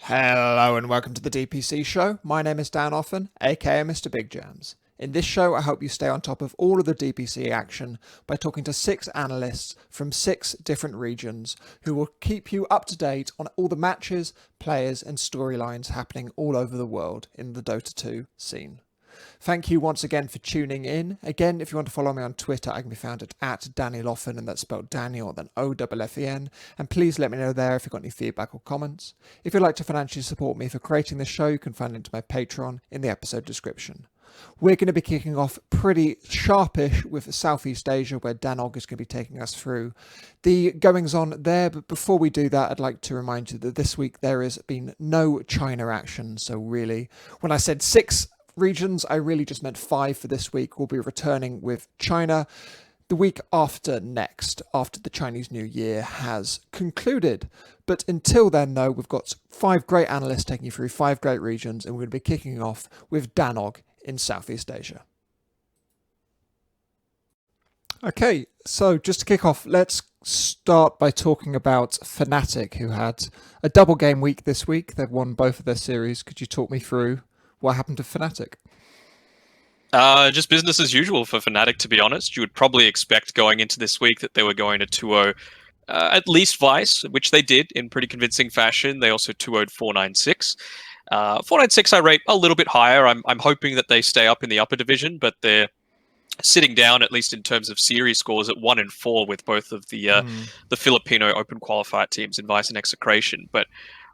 Hello and welcome to the DPC Show. My name is Dan Offen, aka Mr. Big Jams. In this show, I hope you stay on top of all of the DPC action by talking to 6 analysts from 6 different regions who will keep you up to date on all the matches, players, and storylines happening all over the world in the Dota 2 scene. Thank you once again for tuning in. Again, if you want to follow me on Twitter, I can be found at @DanielOffen, and that's spelled Daniel, then OFFEN. And please let me know there if you've got any feedback or comments. If you'd like to financially support me for creating this show, you can find a link to my Patreon in the episode description. We're going to be kicking off pretty sharpish with Southeast Asia, where Danog is going to be taking us through the goings-on there. But before we do that, I'd like to remind you that this week there has been no China action. So really, when I said 6 regions, I really just meant 5 for this week. We'll be returning with China the week after next, after the Chinese New Year has concluded. But until then, though, we've got 5 great analysts taking you through 5 great regions, and we're going to be kicking off with Danog in Southeast Asia. Okay, so just to kick off, let's start by talking about Fnatic, who had a double game week this week. They've won both of their series. Could you talk me through what happened to Fnatic? Just business as usual for Fnatic, to be honest. You would probably expect going into this week that they were going to 2-0 at least Vice, which they did in pretty convincing fashion. They also 2-0'd 496. 496 I rate a little bit higher. I'm hoping that they stay up in the upper division, but they're sitting down, at least in terms of series scores, at 1-4 with both of the Filipino open qualifier teams in Vice and Execration. But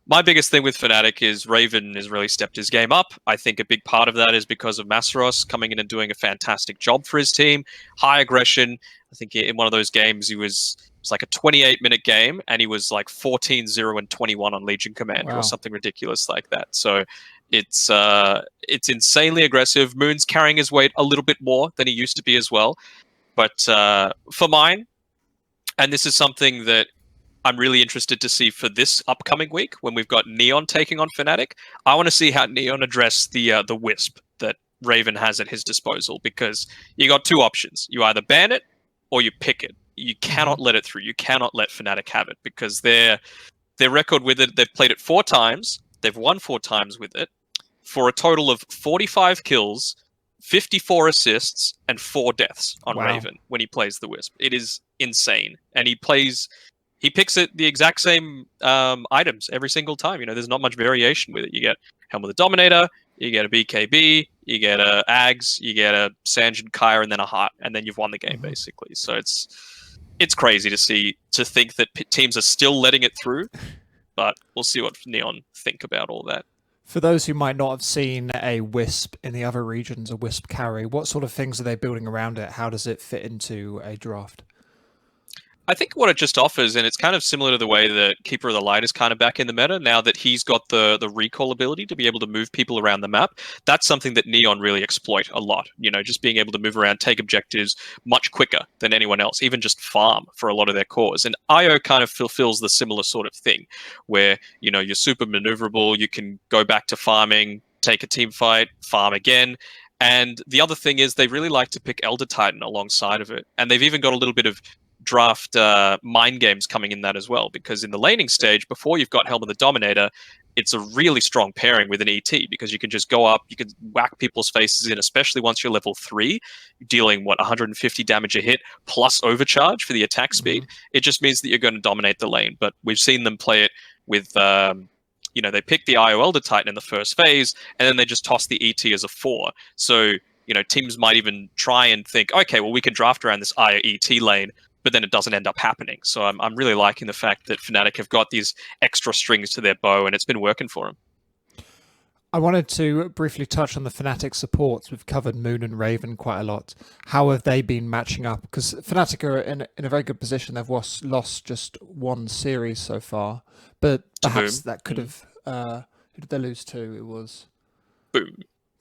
my biggest thing with Fnatic is Raven has really stepped his game up. I think a big part of that is because of Masaros coming in and doing a fantastic job for his team. High aggression. I think in one of those games it was like a 28-minute game, and he was like 14-0 and 21 on Legion Commander or something ridiculous like that. So it's insanely aggressive. Moon's carrying his weight a little bit more than he used to be as well. But for mine, and this is something that I'm really interested to see for this upcoming week when we've got Neon taking on Fnatic. I want to see how Neon address the Wisp that Raven has at his disposal, because you got 2 options. You either ban it or you pick it. You cannot let it through. You cannot let Fnatic have it, because their record with it, they've played it 4 times. They've won 4 times with it for a total of 45 kills, 54 assists, and 4 deaths on Raven when he plays the Wisp. It is insane. And he picks it the exact same items every single time. You know, there's not much variation with it. You get Helm of the Dominator, you get a BKB, you get a Ags, you get a Sanjin Kaya, and then a Heart, and then you've won the game basically. So it's crazy to think that teams are still letting it through, but we'll see what Neon think about all that. For those who might not have seen a Wisp in the other regions, a Wisp carry, what sort of things are they building around it? How does it fit into a draft? I think what it just offers, and it's kind of similar to the way that Keeper of the Light is kind of back in the meta, now that he's got the recall ability to be able to move people around the map. That's something that Neon really exploit a lot. You know, just being able to move around, take objectives much quicker than anyone else, even just farm for a lot of their cores. And IO kind of fulfills the similar sort of thing, where, you know, you're super maneuverable, you can go back to farming, take a team fight, farm again. And the other thing is they really like to pick Elder Titan alongside of it. And they've even got a little bit of draft mind games coming in that as well, because in the laning stage, before you've got Helm of the Dominator, it's a really strong pairing with an ET, because you can just go up, you can whack people's faces in, especially once you're level 3, dealing 150 damage a hit plus overcharge for the attack speed. It just means that you're going to dominate the lane. But we've seen them play it with you know, they pick the IO Elder Titan in the first phase, and then they just toss the ET as a 4. So, you know, teams might even try and think, okay, well, we can draft around this IO ET lane, but then it doesn't end up happening. So I'm really liking the fact that Fnatic have got these extra strings to their bow, and it's been working for them. I wanted to briefly touch on the Fnatic supports. We've covered Moon and Raven quite a lot. How have they been matching up? Because Fnatic are in a very good position. They've lost just 1 series so far, but perhaps that could have... who did they lose to? It was... Boom.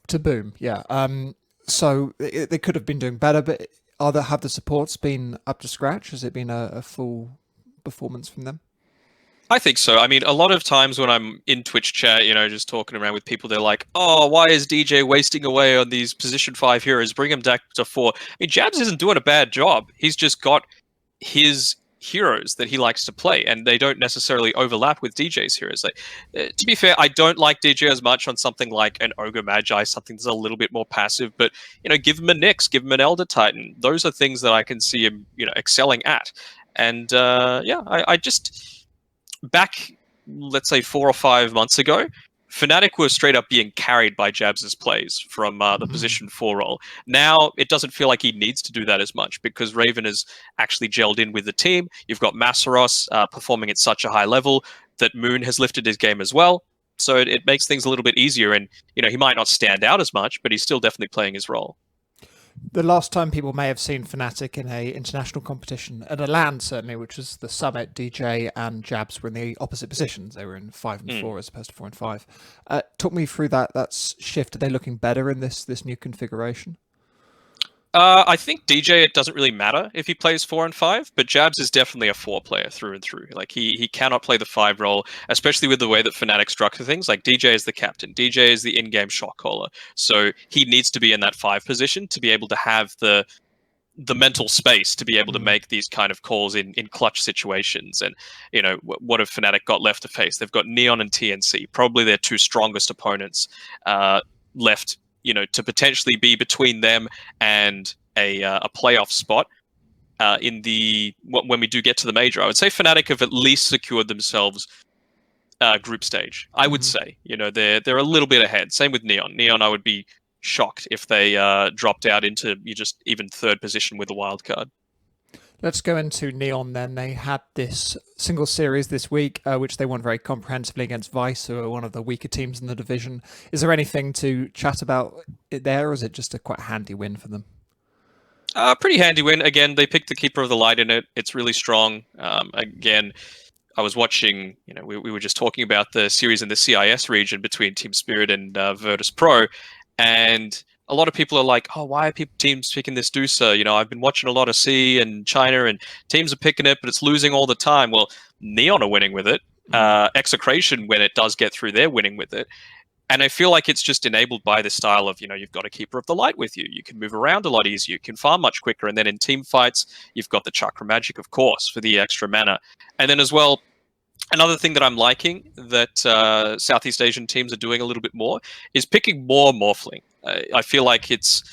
To Boom, yeah. So they could have been doing better, but have the supports been up to scratch? Has it been a full performance from them? I think so. I mean, a lot of times when I'm in Twitch chat, you know, just talking around with people, they're like, oh, why is DJ wasting away on these position 5 heroes? Bring him back to 4. I mean, Jabs isn't doing a bad job. He's just got his heroes that he likes to play, and they don't necessarily overlap with DJ's heroes. Like, to be fair, I don't like DJ as much on something like an Ogre Magi, something that's a little bit more passive. But give him a Nyx, give him an Elder Titan. Those are things that I can see him, excelling at. And I just back, let's say 4 or 5 months ago, Fnatic were straight up being carried by Jabs' plays from the position 4 role. Now, it doesn't feel like he needs to do that as much because Raven has actually gelled in with the team. You've got Massaros performing at such a high level that Moon has lifted his game as well. So it makes things a little bit easier. And, he might not stand out as much, but he's still definitely playing his role. The last time people may have seen Fnatic in a international competition, at a LAN certainly, which was the Summit, DJ and Jabs were in the opposite positions. They were in 5 and 4 as opposed to 4 and 5. Talk me through that shift. Are they looking better in this new configuration? I think DJ, it doesn't really matter if he plays 4 and 5, but Jabs is definitely a 4 player through and through. Like he cannot play the 5 role, especially with the way that Fnatic structure things. Like DJ is the captain, DJ is the in-game shot caller, so he needs to be in that 5 position to be able to have the mental space to be able to make these kind of calls in clutch situations. And what have Fnatic got left to face? They've got Neon and TNC, probably their 2 strongest opponents left. To potentially be between them and a playoff spot when we do get to the major. I would say Fnatic have at least secured themselves group stage. I would say, they're a little bit ahead. Same with Neon. Neon, I would be shocked if they dropped out into just even 3rd position with a wild card. Let's go into Neon then. They had this single series this week, which they won very comprehensively against Vice, who are one of the weaker teams in the division. Is there anything to chat about it there, or is it just a quite handy win for them? Pretty handy win. Again, they picked the Keeper of the Light in it. It's really strong. Again, I was watching, we were just talking about the series in the CIS region between Team Spirit and Virtus Pro, and a lot of people are like, oh, why are teams picking this Deucer? I've been watching a lot of C and China, and teams are picking it, but it's losing all the time. Well, Neon are winning with it. Execration, when it does get through, they're winning with it. And I feel like it's just enabled by this style of, you've got a Keeper of the Light with you. You can move around a lot easier. You can farm much quicker. And then in team fights, you've got the Chakra Magic, of course, for the extra mana. And then as well, another thing that I'm liking that Southeast Asian teams are doing a little bit more is picking more Morphling. I feel like its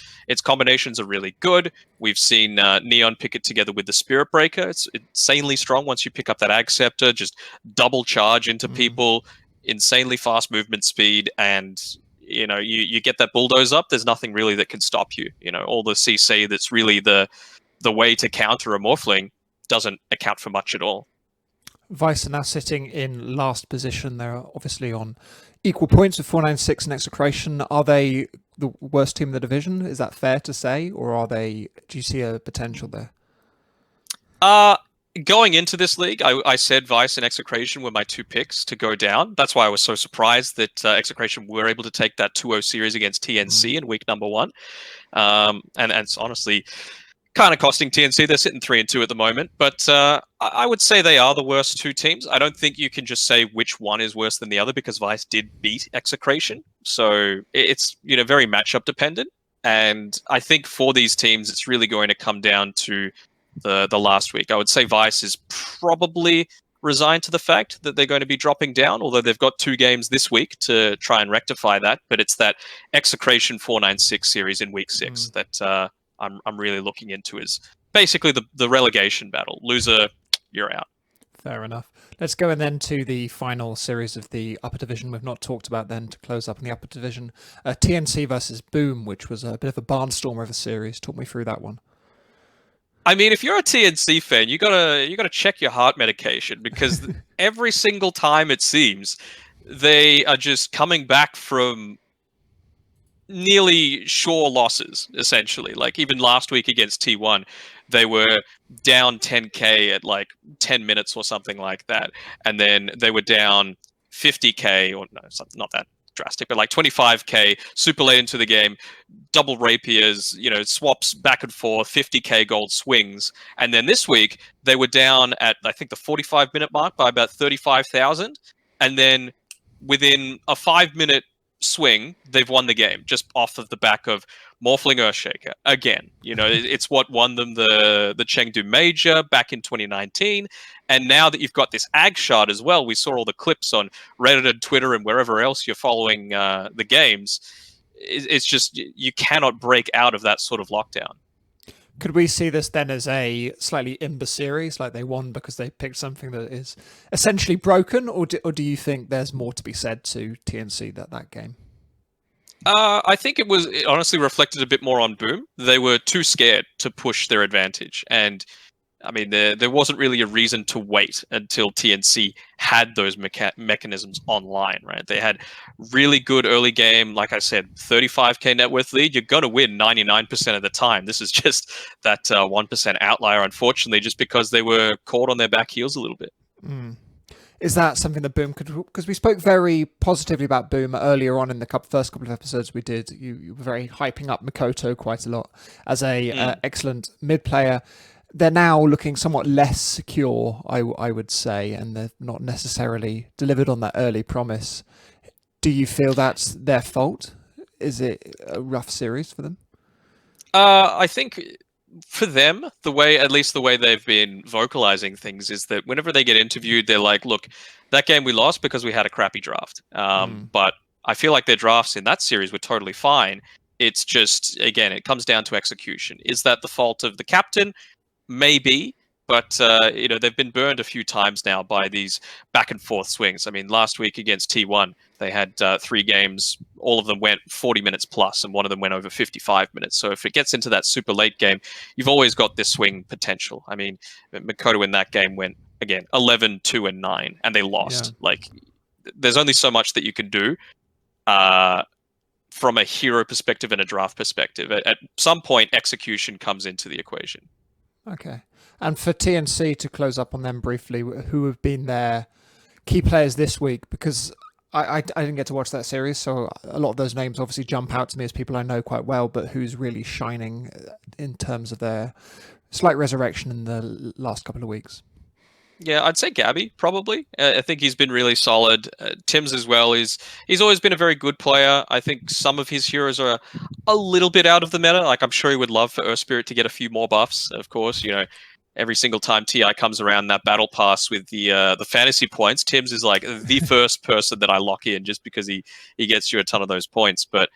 combinations are really good. We've seen Neon pick it together with the Spirit Breaker. It's insanely strong once you pick up that Ag Scepter, just double charge into people, insanely fast movement speed, and you get that bulldoze up. There's nothing really that can stop you. All the CC that's really the way to counter a Morphling doesn't account for much at all. Vice are now sitting in last position. They're obviously on equal points with 496 and Execration. Are they the worst team in the division? Is that fair to say, or do you see a potential there? Going into this league, I said Vice and Execration were my 2 picks to go down. That's why I was so surprised that Execration were able to take that 2-0 series against TNC in week number 1. And it's honestly kind of costing TNC. They're sitting 3-2 at the moment, but I would say they are the worst 2 teams. I don't think you can just say which one is worse than the other because Vice did beat Execration. So it's very matchup dependent. And I think for these teams, it's really going to come down to the last week. I would say Vice is probably resigned to the fact that they're going to be dropping down, although they've got 2 games this week to try and rectify that. But it's that Execration 496 series in week 6 that I'm really looking into is basically the relegation battle. Loser, you're out. Fair enough. Let's go and then to the final series of the upper division we've not talked about then to close up in the upper division. TNC versus Boom, which was a bit of a barnstormer of a series. Talk me through that one. I mean, if you're a TNC fan, you gotta check your heart medication because every single time it seems they are just coming back from nearly sure losses, essentially. Like even last week against T1, they were down 10k at like 10 minutes or something like that, and then they were down 50k, or no, not that drastic, but like 25k super late into the game, double rapiers, swaps back and forth, 50k gold swings, and then this week they were down at I think the 45-minute mark by about 35,000, and then within a 5-minute swing, they've won the game just off of the back of Morphling Earthshaker again. It's what won them the Chengdu Major back in 2019, and now that you've got this Ag Shard as well, we saw all the clips on Reddit and Twitter and wherever else you're following the games. It's just you cannot break out of that sort of lockdown. Could we see this then as a slightly imber series, like they won because they picked something that is essentially broken, or do you think there's more to be said to TNC that game? I think it honestly reflected a bit more on Boom. They were too scared to push their advantage, and I mean, there wasn't really a reason to wait until TNC had those mechanisms online, right? They had really good early game, like I said, 35k net worth lead. You're going to win 99% of the time. This is just that 1% outlier, unfortunately, just because they were caught on their back heels a little bit. Is that something that Boom could... Because we spoke very positively about Boom earlier on in the first couple of episodes we did. You were very hyping up Mikoto quite a lot as a excellent mid player. They're now looking somewhat less secure, I would say, and they've not necessarily delivered on that early promise. Do you feel that's their fault? Is it a rough series for them? I think for them, at least the way they've been vocalizing things is that whenever they get interviewed, they're like, look, that game we lost because we had a crappy draft. But I feel like their drafts in that series were totally fine. It's just, again, it comes down to execution. Is that the fault of the captain? Maybe, but they've been burned a few times now by these back and forth swings. I mean, last week against T1, they had 3 games. All of them went 40 minutes plus, and one of them went over 55 minutes. So if it gets into that super late game, you've always got this swing potential. I mean, Mikoto in that game went, again, 11, 2, and 9, and they lost. Yeah. Like, there's only so much that you can do from a hero perspective and a draft perspective. At some point, execution comes into the equation. Okay. And for TNC, to close up on them briefly, who have been their key players this week? Because I didn't get to watch that series, so a lot of those names obviously jump out to me as people I know quite well, but who's really shining in terms of their slight resurrection in the last couple of weeks? Yeah, I'd say Gabby, probably. I think he's been really solid. Tim's as well. He's always been a very good player. I think some of his heroes are a little bit out of the meta. Like, I'm sure he would love for Earth Spirit to get a few more buffs, of course. Every single time TI comes around that battle pass with the fantasy points, Tim's is like the first person that I lock in just because he gets you a ton of those points. But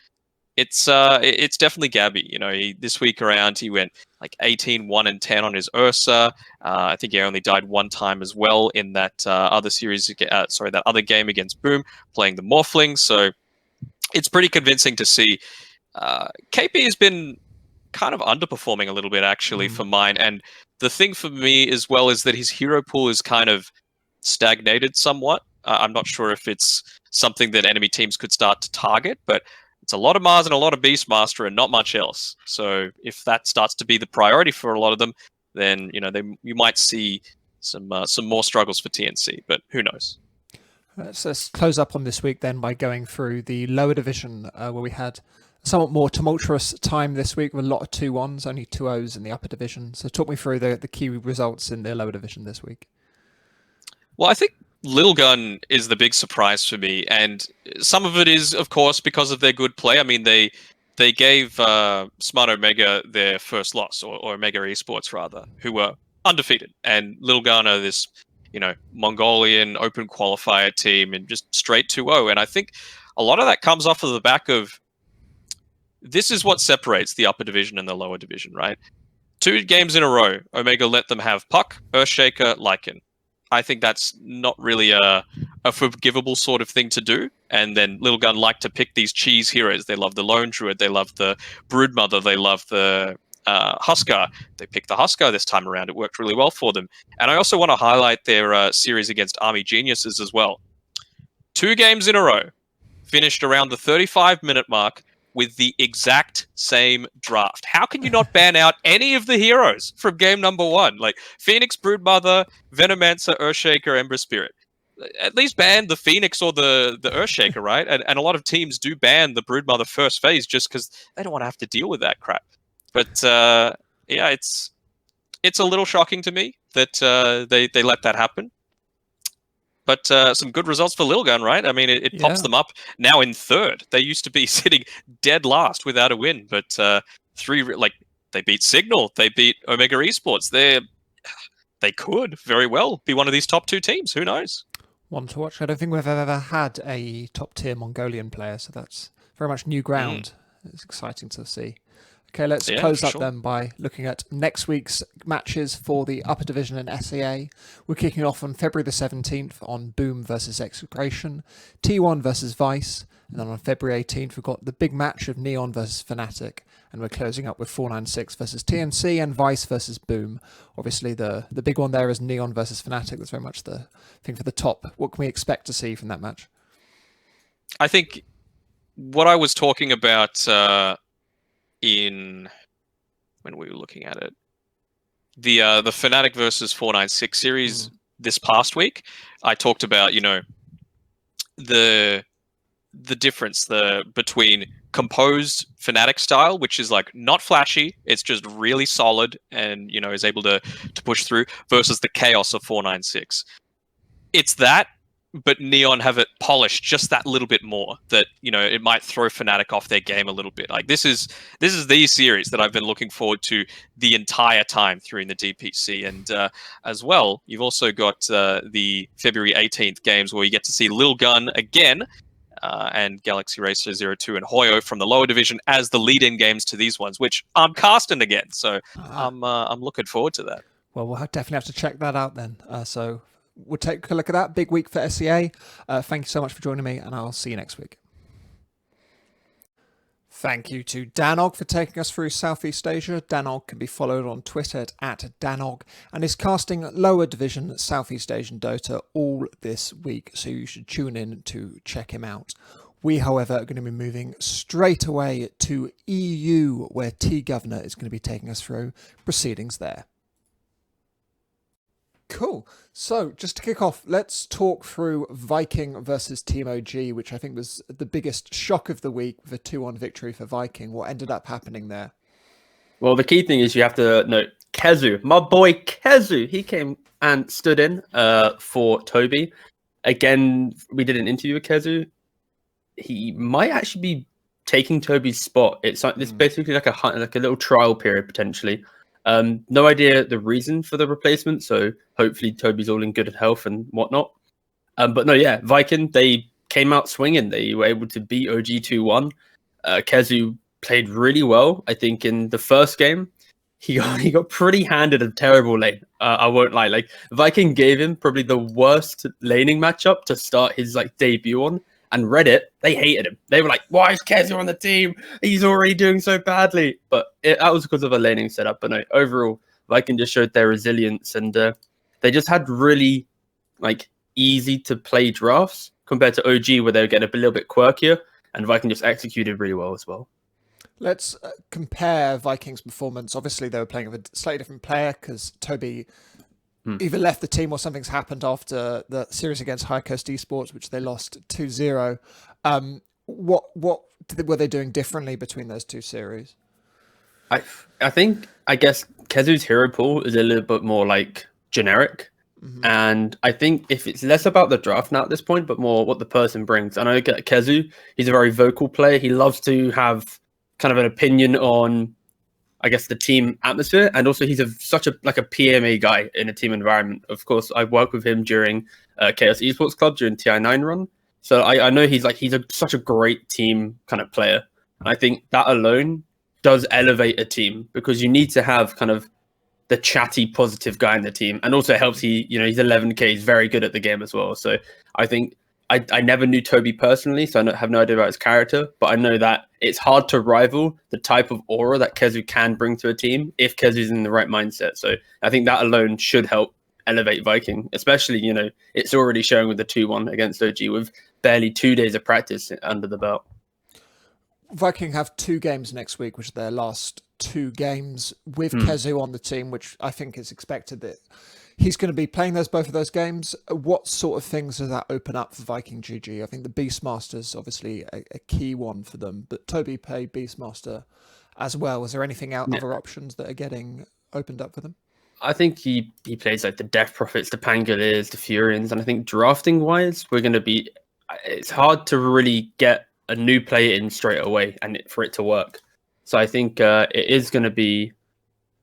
it's definitely Gabby. This week around he went like 18, 1, and 10 on his Ursa. I think he only died one time as well in that other series. That other game against Boom, playing the Morphling. So it's pretty convincing to see. KP has been kind of underperforming a little bit actually for mine, and the thing for me as well is that his hero pool is kind of stagnated somewhat. I'm not sure if it's something that enemy teams could start to target, but it's a lot of Mars and a lot of Beastmaster and not much else. So if that starts to be the priority for a lot of them, then you might see some more struggles for TNC. But who knows? So let's close up on this week then by going through the lower division, where we had a somewhat more tumultuous time this week with a lot of 2-1s, only 2-0s in the upper division. So talk me through the key results in the lower division this week. Well, I think Little Gun is the big surprise for me, and some of it is, of course, because of their good play. I mean, they gave Smart Omega their first loss, or Omega Esports rather, who were undefeated, and Little Gun are this, Mongolian open qualifier team and just straight 2-0. And I think a lot of that comes off of the back of this is what separates the upper division and the lower division, right? 2 games in a row, Omega let them have Puck, Earthshaker, Lycan. I think that's not really a forgivable sort of thing to do. And then Little Gun like to pick these cheese heroes. They love the Lone Druid. They love the Broodmother. They love the Huskar. They picked the Huskar this time around. It worked really well for them. And I also want to highlight their series against Army Geniuses as well. 2 games in a row, finished around the 35-minute mark with the exact same draft. How can you not ban out any of the heroes from game number 1? Like Phoenix, Broodmother, Venomancer, Earthshaker, Ember Spirit. At least ban the Phoenix or the Earthshaker, right? And a lot of teams do ban the Broodmother first phase just because they don't want to have to deal with that crap. But yeah, it's a little shocking to me that they let that happen. But some good results for Lilgun, right? I mean, it pops Yeah. them up now in third. They used to be sitting dead last without a win, but they beat Signal, they beat Omega Esports. They could very well be one of these top two teams. Who knows? One to watch. I don't think we've ever had a top tier Mongolian player, so that's very much new ground. It's exciting to see. Okay, let's close for up sure. then by looking at next week's matches for the upper division in SEA. We're kicking off on February the 17th on Boom versus Execration, T1 versus Vice, and then on February 18th we've got the big match of Neon versus Fnatic, and we're closing up with 496 versus TNC and Vice versus Boom. Obviously the big one there is Neon versus Fnatic. That's very much the thing for the top. What can we expect to see from that match? I think what I was talking about in when we were looking at it, the Fnatic versus 496 series this past week, I talked about the difference between composed Fnatic style, which is like not flashy, it's just really solid and is able to push through, versus the chaos of 496. It's that, but Neon have it polished just that little bit more, that it might throw Fnatic off their game a little bit. Like this is the series that I've been looking forward to the entire time through in the DPC. And as well, you've also got the February 18th games where you get to see Lil Gun again, and Galaxy Racer 02 and Hoyo from the lower division as the lead-in games to these ones, which I'm casting again. So I'm looking forward to that. Well, we'll definitely have to check that out then. So we'll take a look at that. Big week for SEA. Thank you so much for joining me, and I'll see you next week. Thank you to Danog for taking us through Southeast Asia. Danog can be followed on Twitter at Danog, and is casting lower division Southeast Asian Dota all this week, so you should tune in to check him out. We, however, are going to be moving straight away to EU, where T-Governor is going to be taking us through proceedings there. Cool. So just to kick off, let's talk through Viking versus Team OG, which I think was the biggest shock of the week with a 2-1 victory for Viking. What ended up happening there? Well, the key thing is you have to note Kezu, my boy Kezu. He came and stood in for Toby. Again, we did an interview with Kezu. He might actually be taking Toby's spot. It's basically like a little trial period potentially. No idea the reason for the replacement, so hopefully Toby's all in good health and whatnot. But no, yeah, Viking, they came out swinging. They were able to beat OG 2-1. Kezu played really well. I think in the first game, he got pretty handed a terrible lane. I won't lie. Like Viking gave him probably the worst laning matchup to start his debut on. And Reddit, they hated him. They were like, why is Kezu on the team? He's already doing so badly. But that was because of a laning setup. But no, overall, Viking just showed their resilience. And they just had really easy to play drafts compared to OG, where they were getting a little bit quirkier. And Viking just executed really well as well. Let's compare Vikings' performance. Obviously, they were playing with a slightly different player because Toby either left the team or something's happened after the series against High Coast Esports, which they lost 2-0. What were they doing differently between those two series? I guess Kezu's hero pool is a little bit more generic. And I think if it's less about the draft now at this point, but more what the person brings. And I get Kezu, he's a very vocal player. He loves to have kind of an opinion on, I guess, the team atmosphere, and also he's such a PMA guy in a team environment. Of course, I worked with him during Chaos Esports Club during TI9 run, so I know he's such a great team kind of player. And I think that alone does elevate a team, because you need to have kind of the chatty, positive guy in the team, and also helps he's 11K, he's very good at the game as well. So I think I never knew Toby personally, so I have no idea about his character, but I know that it's hard to rival the type of aura that Kezu can bring to a team if Kezu's in the right mindset. So I think that alone should help elevate Viking, especially, it's already showing with the 2-1 against OG with barely 2 days of practice under the belt. Viking have 2 games next week, which are their last 2 games with Kezu on the team, which I think is expected that he's going to be playing both of those games. What sort of things does that open up for Viking GG? I think the Beastmaster's obviously a key one for them, but Toby played Beastmaster as well. Is there anything other options that are getting opened up for them? I think he plays like the Death Prophets, the Pangoliers, the Furions, and I think drafting wise, we're going to be. It's hard to really get a new player in straight away and for it to work. So I think it is going to be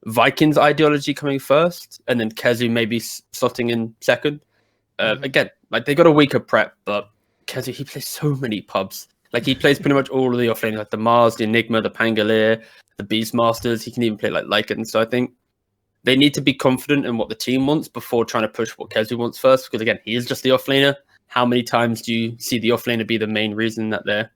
Vikings ideology coming first, and then Kezu maybe slotting in second. Again, like they got a weaker prep, but Kezu, he plays so many pubs. Like he plays pretty much all of the offlanes, like the Mars, the Enigma, the Pangolier, the Beastmasters. He can even play like Lycan. So I think they need to be confident in what the team wants before trying to push what Kezu wants first. Because again, he is just the offlaner. How many times do you see the offlaner be the main reason that they're,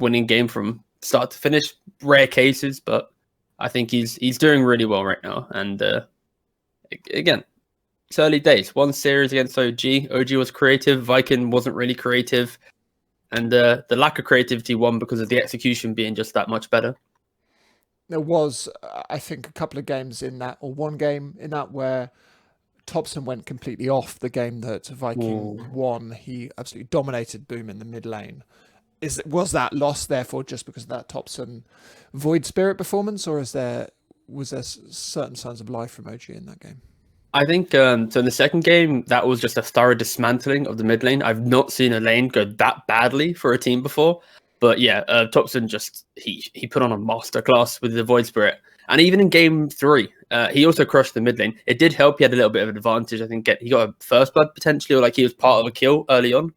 winning game from start to finish? Rare cases, but I think he's doing really well right now. And again, it's early days. One series against OG. OG was creative. Viking wasn't really creative. And the lack of creativity won because of the execution being just that much better. There was, I think, a couple of games in that, or one game in that where Topson went completely off the game that Viking won. He absolutely dominated Boom in the mid lane. Was that lost, therefore, just because of that Topson Void Spirit performance, or was there certain signs of life from OG in that game? I think, so in the second game, that was just a thorough dismantling of the mid lane. I've not seen a lane go that badly for a team before. But yeah, Topson he put on a masterclass with the Void Spirit. And even in game 3, he also crushed the mid lane. It did help. He had a little bit of an advantage. I think he got a first blood potentially, or like he was part of a kill early on.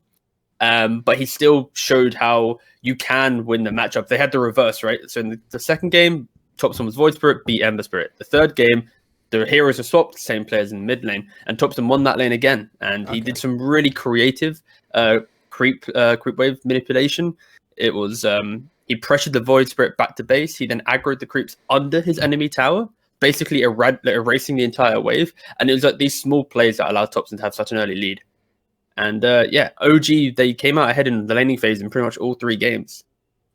But he still showed how you can win the matchup. They had the reverse, right? So in the second game, Topson was Void Spirit, beat Ember Spirit. The third game, the heroes were swapped, same players in mid lane, and Topson won that lane again. And he did some really creative creep wave manipulation. It was he pressured the Void Spirit back to base. He then aggroed the creeps under his enemy tower, basically erasing the entire wave. And it was like these small plays that allowed Topson to have such an early lead. And OG, they came out ahead in the laning phase in pretty much all 3 games.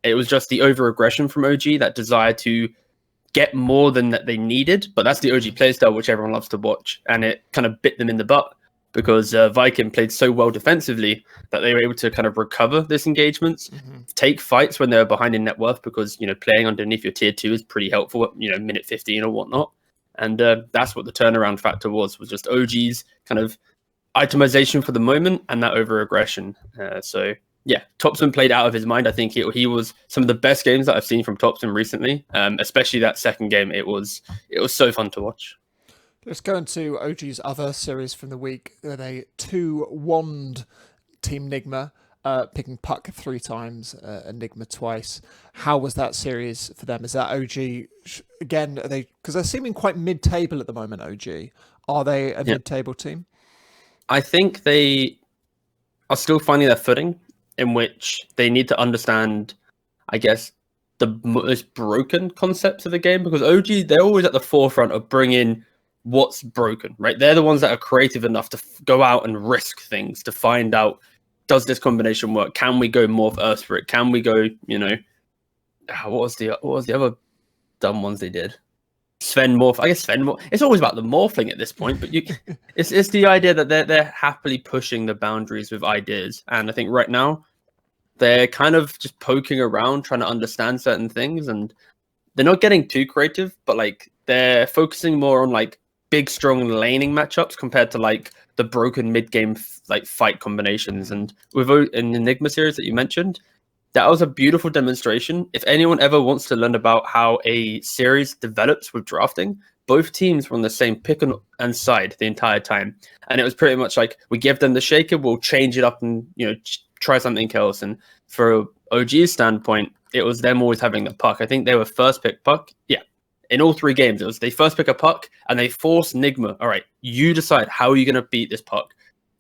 It was just the over-aggression from OG, that desire to get more than that they needed. But that's the OG playstyle, which everyone loves to watch. And it kind of bit them in the butt because Viking played so well defensively that they were able to kind of recover this engagements, take fights when they were behind in net worth, because, playing underneath your tier 2 is pretty helpful at, minute 15 or whatnot. And that's what the turnaround factor was just OG's kind of itemization for the moment and that over-aggression. So yeah, Topson played out of his mind. I think he was some of the best games that I've seen from Topson recently, especially that second game. It was so fun to watch. Let's go into OG's other series from the week. They 2-1'd Team Nigma, picking Puck 3 times, Enigma twice. How was that series for them? Is that OG, again, because they're seeming quite mid-table at the moment, OG. Are they a mid-table team? I think they are still finding their footing, in which they need to understand, I guess, the most broken concepts of the game, because OG, they're always at the forefront of bringing what's broken, right? They're the ones that are creative enough to go out and risk things to find out, does this combination work? Can we go Morph Earth Spirit? Can we go, what was the other dumb ones they did? Sven Morph. I guess Sven Morph. It's always about the morphing at this point, but it's the idea that they're happily pushing the boundaries with ideas. And I think right now they're kind of just poking around, trying to understand certain things, and they're not getting too creative, but like they're focusing more on like big, strong laning matchups compared to like the broken mid-game like fight combinations. And with an Enigma series that you mentioned, that was a beautiful demonstration. If anyone ever wants to learn about how a series develops with drafting, both teams were on the same pick and side the entire time. And it was pretty much like, we give them the shaker, we'll change it up and, try something else. And for OG's standpoint, it was them always having the puck. I think they were first pick puck. Yeah. In all 3 games, it was they first pick a puck and they force Nigma. All right, you decide how are you going to beat this puck.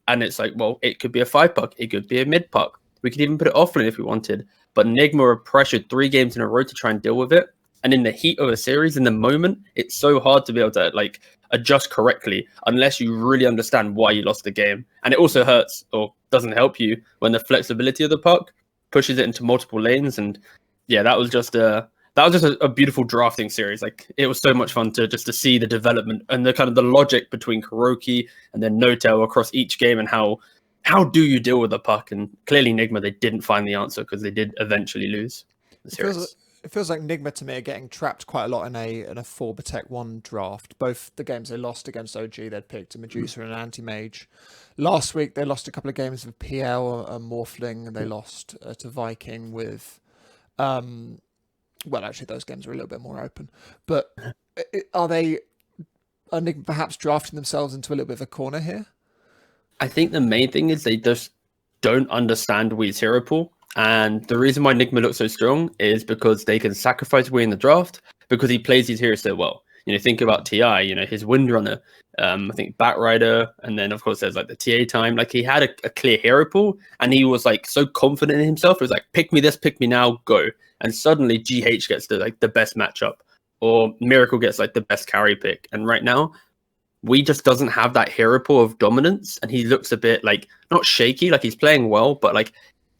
And it's like, well, it could be a 5 puck. It could be a mid puck. We could even put it offlane if we wanted. But Nigma were pressured 3 games in a row to try and deal with it. And in the heat of a series, in the moment, it's so hard to be able to like adjust correctly unless you really understand why you lost the game. And it also hurts or doesn't help you when the flexibility of the puck pushes it into multiple lanes. And yeah, that was just a beautiful drafting series. Like it was so much fun to see the development and the kind of the logic between Kuroki and then Notel across each game, and how do you deal with the puck? And clearly Nigma, they didn't find the answer because they did eventually lose the series. It feels like Nigma to me are getting trapped quite a lot in a 4 Protect 1 draft. Both the games they lost against OG, they'd picked a Medusa and an Anti-Mage. Last week, they lost a couple of games with PL, a Morphling, and they lost to Viking with... well, actually, those games are a little bit more open. But are Nigma perhaps drafting themselves into a little bit of a corner here? I think the main thing is they just don't understand Wee's hero pool. And the reason why Nigma looks so strong is because they can sacrifice Wee in the draft because he plays his heroes so well. Think about TI, his Windrunner, I think Batrider, and then of course there's like the TA time. Like he had a clear hero pool and he was like so confident in himself. It was like, pick me this, pick me now, go. And suddenly GH gets the best matchup, or Miracle gets like the best carry pick. And right now, Wee just doesn't have that hero pool of dominance, and he looks a bit like not shaky, like he's playing well, but like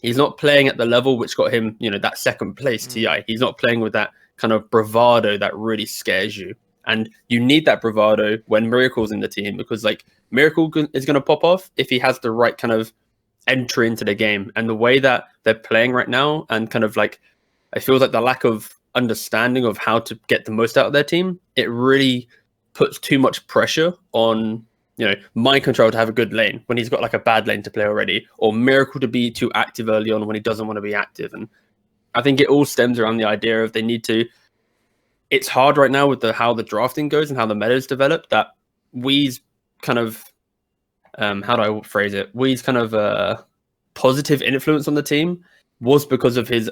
he's not playing at the level which got him, that second place TI. He's not playing with that kind of bravado that really scares you. And you need that bravado when Miracle's in the team, because like Miracle is going to pop off if he has the right kind of entry into the game. And the way that they're playing right now, and kind of like, I feel like the lack of understanding of how to get the most out of their team, it really puts too much pressure on Mind Control to have a good lane when he's got like a bad lane to play already, or Miracle to be too active early on when he doesn't want to be active. And I think it all stems around the idea of they need to. It's hard right now with how the drafting goes and how the metas develop, that Wee's kind of how do I phrase it? Wee's kind of positive influence on the team was because of his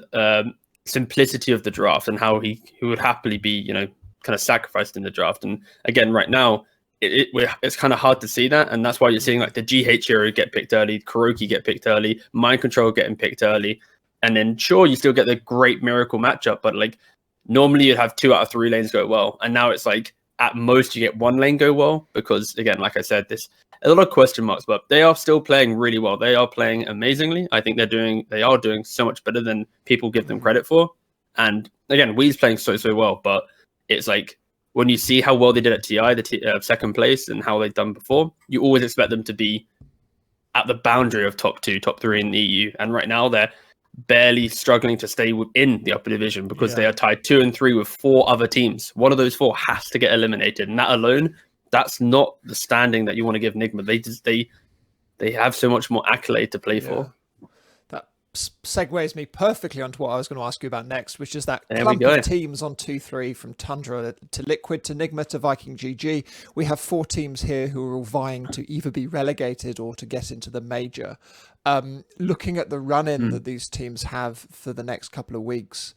simplicity of the draft and how he would happily be kind of sacrificed in the draft. And again, right now, it's kind of hard to see that, and that's why you're seeing like the GH hero get picked early, Kuroki get picked early, Mind Control getting picked early, and then sure you still get the great Miracle matchup, but like normally you'd have 2 out of 3 lanes go well, and now it's like at most you get 1 lane go well, because again, like I said, there's a lot of question marks, but they are still playing really well. They are playing amazingly. I think they are doing so much better than people give them credit for. And again, Wee's playing so well, but it's like, when you see how well they did at TI, the second place, and how they've done before, you always expect them to be at the boundary of top 2, top 3 in the EU. And right now, they're barely struggling to stay within the upper division because they are tied 2 and 3 with 4 other teams. One of those 4 has to get eliminated, and that alone, that's not the standing that you want to give Nigma. They have so much more accolade to play for. That segues me perfectly onto what I was going to ask you about next, which is that clump of teams on 2-3, from Tundra to Liquid to Nigma to Viking GG. We have 4 teams here who are all vying to either be relegated or to get into the major. Looking at the run-in that these teams have for the next couple of weeks,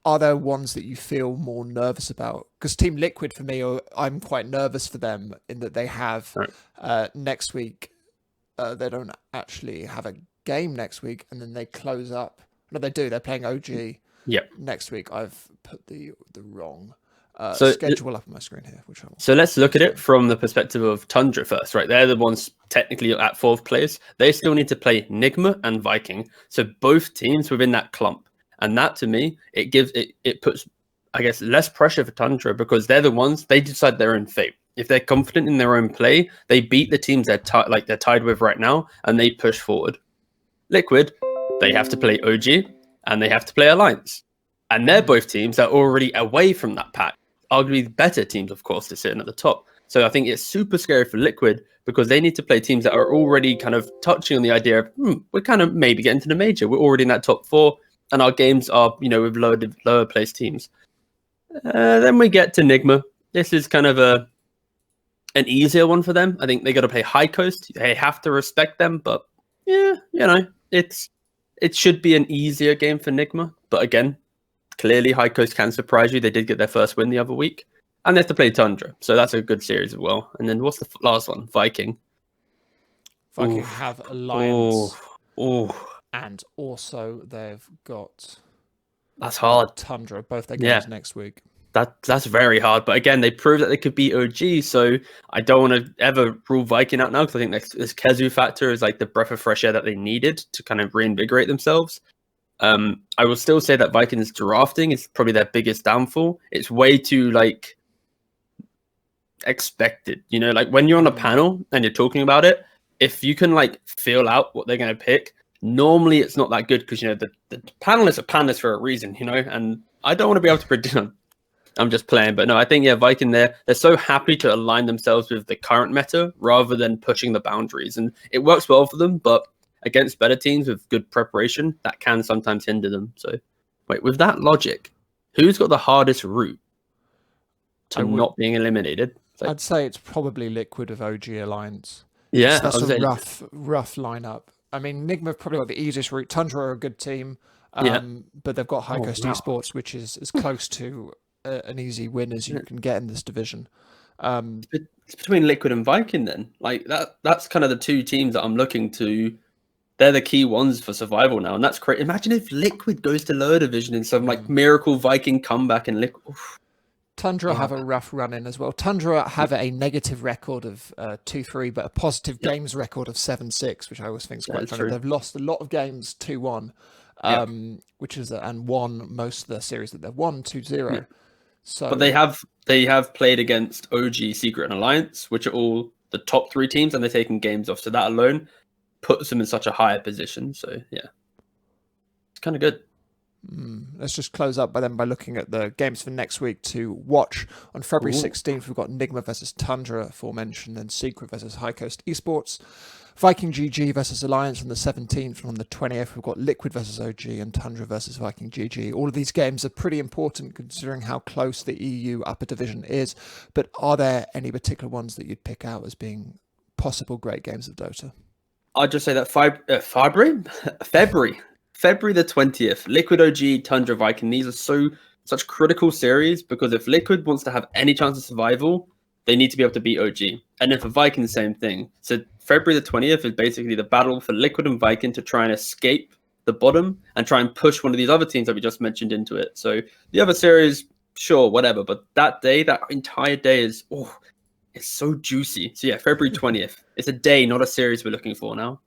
are there ones that you feel more nervous about? Because Team Liquid, for me, I'm quite nervous for them in that they have next week. They don't actually have a game next week, and then they close up. No, they do. They're playing OG next week. I've put the wrong schedule up on my screen here. So let's look at it from the perspective of Tundra first, right? They're the ones technically at 4th place. They still need to play Nigma and Viking. So both teams within that clump. And that, to me, it puts, I guess, less pressure for Tundra, because they're the ones, they decide their own fate. If they're confident in their own play, they beat the teams they're tied with right now, and they push forward. Liquid, they have to play OG, and they have to play Alliance. And they're both teams that are already away from that pack. Arguably better teams, of course, to sitting at the top. So I think it's super scary for Liquid, because they need to play teams that are already kind of touching on the idea of, we're kind of maybe getting to the major. We're already in that top 4. And our games are, with lower placed teams. Then we get to Nigma. This is kind of an easier one for them. I think they got to play High Coast. They have to respect them, but it should be an easier game for Nigma. But again, clearly High Coast can surprise you. They did get their first win the other week, and they have to play Tundra, so that's a good series as well. And then what's the last one? Viking. Viking have Alliance. And also they've got that's hard. Tundra, both their games next week. That's very hard. But again, they proved that they could beat OG, so I don't want to ever rule Viking out now, because I think this Kezu factor is like the breath of fresh air that they needed to kind of reinvigorate themselves. I will still say that Vikings drafting is probably their biggest downfall. It's way too expected. Like when you're on a panel and you're talking about it, if you can feel out what they're going to pick, Normally, it's not that good because, the panelists are panelists for a reason, and I don't want to be able to predict. I'm just playing, but no, I think, Viking, they're so happy to align themselves with the current meta rather than pushing the boundaries. And it works well for them, but against better teams with good preparation, that can sometimes hinder them. So, wait, with that logic, who's got the hardest route to not being eliminated? I'd say it's probably Liquid of OG Alliance. Yeah, that's a rough lineup. I mean, Nigma have probably got the easiest route. Tundra are a good team, but they've got High Coast Esports, which is as close to an easy win as you can get in this division. It's between Liquid and Viking then. Like that's kind of the two teams that I'm looking to. They're the key ones for survival now, and that's great. Imagine if Liquid goes to lower division in some miracle Viking comeback and Liquid. Oof. Tundra have a rough run in as well. Tundra have a negative record of 2-3, but a positive games record of 7-6, which I always think is quite funny. They've lost a lot of games 2-1, which is and won most of the series that they've won 2-0. Yeah. So, but they have played against OG, Secret, and Alliance, which are all the top 3 teams, and they're taking games off. So that alone puts them in such a higher position. So yeah, it's kind of good. Let's just close up by looking at the games for next week to watch. On February 16th, we've got Nigma versus Tundra, aforementioned, then Secret versus High Coast Esports. Viking GG versus Alliance on the 17th, and on the 20th, we've got Liquid versus OG and Tundra versus Viking GG. All of these games are pretty important considering how close the EU upper division is, but are there any particular ones that you'd pick out as being possible great games of Dota? I'd just say that February the 20th, Liquid OG, Tundra Viking. These are such critical series because if Liquid wants to have any chance of survival, they need to be able to beat OG. And then for Viking, the same thing. So February the 20th is basically the battle for Liquid and Viking to try and escape the bottom and try and push one of these other teams that we just mentioned into it. So the other series, sure, whatever. But that entire day is, it's so juicy. So yeah, February 20th. It's a day, not a series we're looking for now.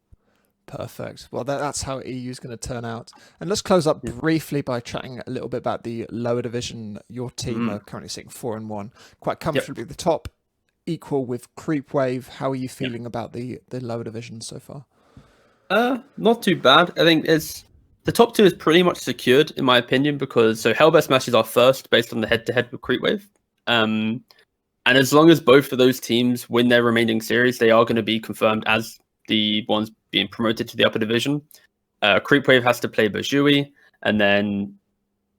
Perfect. Well, that's how EU is going to turn out. And let's close up briefly by chatting a little bit about the lower division. Your team are currently sitting 4-1, quite comfortably at the top, equal with Creep Wave. How are you feeling about the lower division so far? Not too bad. I think the top 2 is pretty much secured in my opinion because Hellbear Smash is our first based on the head-to-head with Creep Wave. And as long as both of those teams win their remaining series, they are going to be confirmed as the ones being promoted to the upper division. Creep Wave has to play Bajui, and then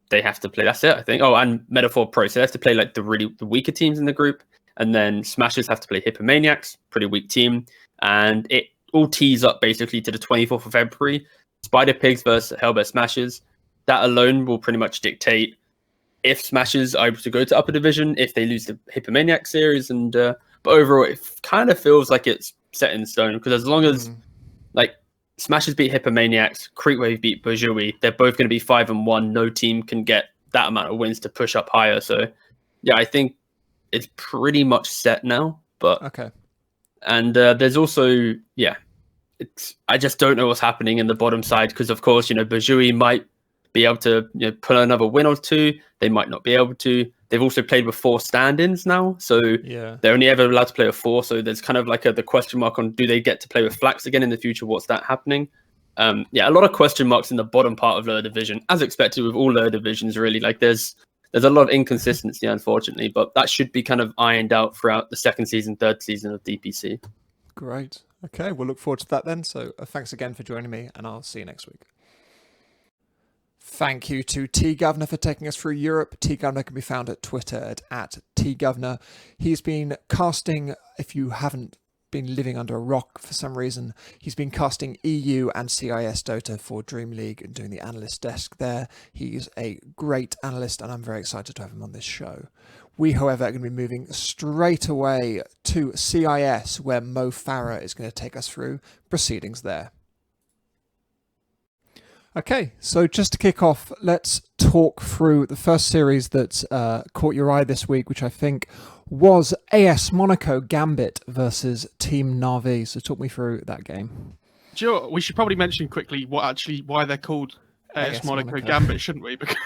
they have to play, that's it, I think. Oh, and Metaphor Pro, so they have to play like the weaker teams in the group, and then Smashers have to play Hippomaniacs, pretty weak team, and it all tees up basically to the 24th of February. Spider Pigs versus Hellbear Smashers. That alone will pretty much dictate if Smashers are able to go to upper division, if they lose the Hippomaniac series, and but overall it kind of feels like it's set in stone because as long as Smashers beat Hippomaniacs, Creep Wave beat Bajui, they're both going to be 5-1. No team can get that amount of wins to push up higher. So yeah, I think it's pretty much set now. But okay, and there's also I just don't know what's happening in the bottom side because of course Bajui might be able to pull another win or 2. They might not be able to. They've also played with 4 stand-ins now, so they're only ever allowed to play with 4. So there's kind of like the question mark on do they get to play with Flax again in the future? What's that happening? A lot of question marks in the bottom part of lower division, as expected with all lower divisions. Really, there's a lot of inconsistency, unfortunately, but that should be kind of ironed out throughout the second season, third season of DPC. Great. Okay, we'll look forward to that then. So thanks again for joining me, and I'll see you next week. Thank you to T Governor for taking us through Europe. T Governor can be found at Twitter at T Governor. He's been casting, if you haven't been living under a rock for some reason, he's been casting EU and CIS Dota for Dream League and doing the analyst desk there. He's a great analyst and I'm very excited to have him on this show. We, however, are going to be moving straight away to CIS where Mo Farah is going to take us through proceedings there. Okay, so just to kick off, let's talk through the first series that caught your eye this week, which I think was AS Monaco Gambit versus Team Na'Vi. So talk me through that game. Sure, we should probably mention quickly why they're called AS Monaco Gambit, shouldn't we? Because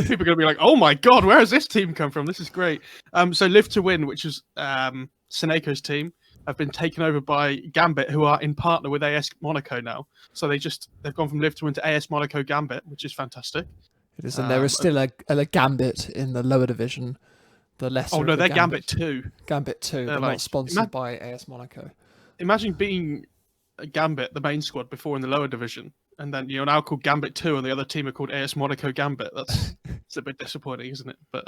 people are going to be like, oh my god, where has this team come from? This is great. So Live to Win, which is Seneco's team, have been taken over by Gambit, who are in partner with AS Monaco now. So they've gone from Live to win to AS Monaco Gambit, which is fantastic. It is, and there is still a Gambit in the lower division, the lesser. Oh no, of the they're Gambit 2. Gambit 2. They're not sponsored by AS Monaco. Imagine being a Gambit, the main squad, before in the lower division, and then you're now called Gambit 2, and the other team are called AS Monaco Gambit. It's a bit disappointing, isn't it? But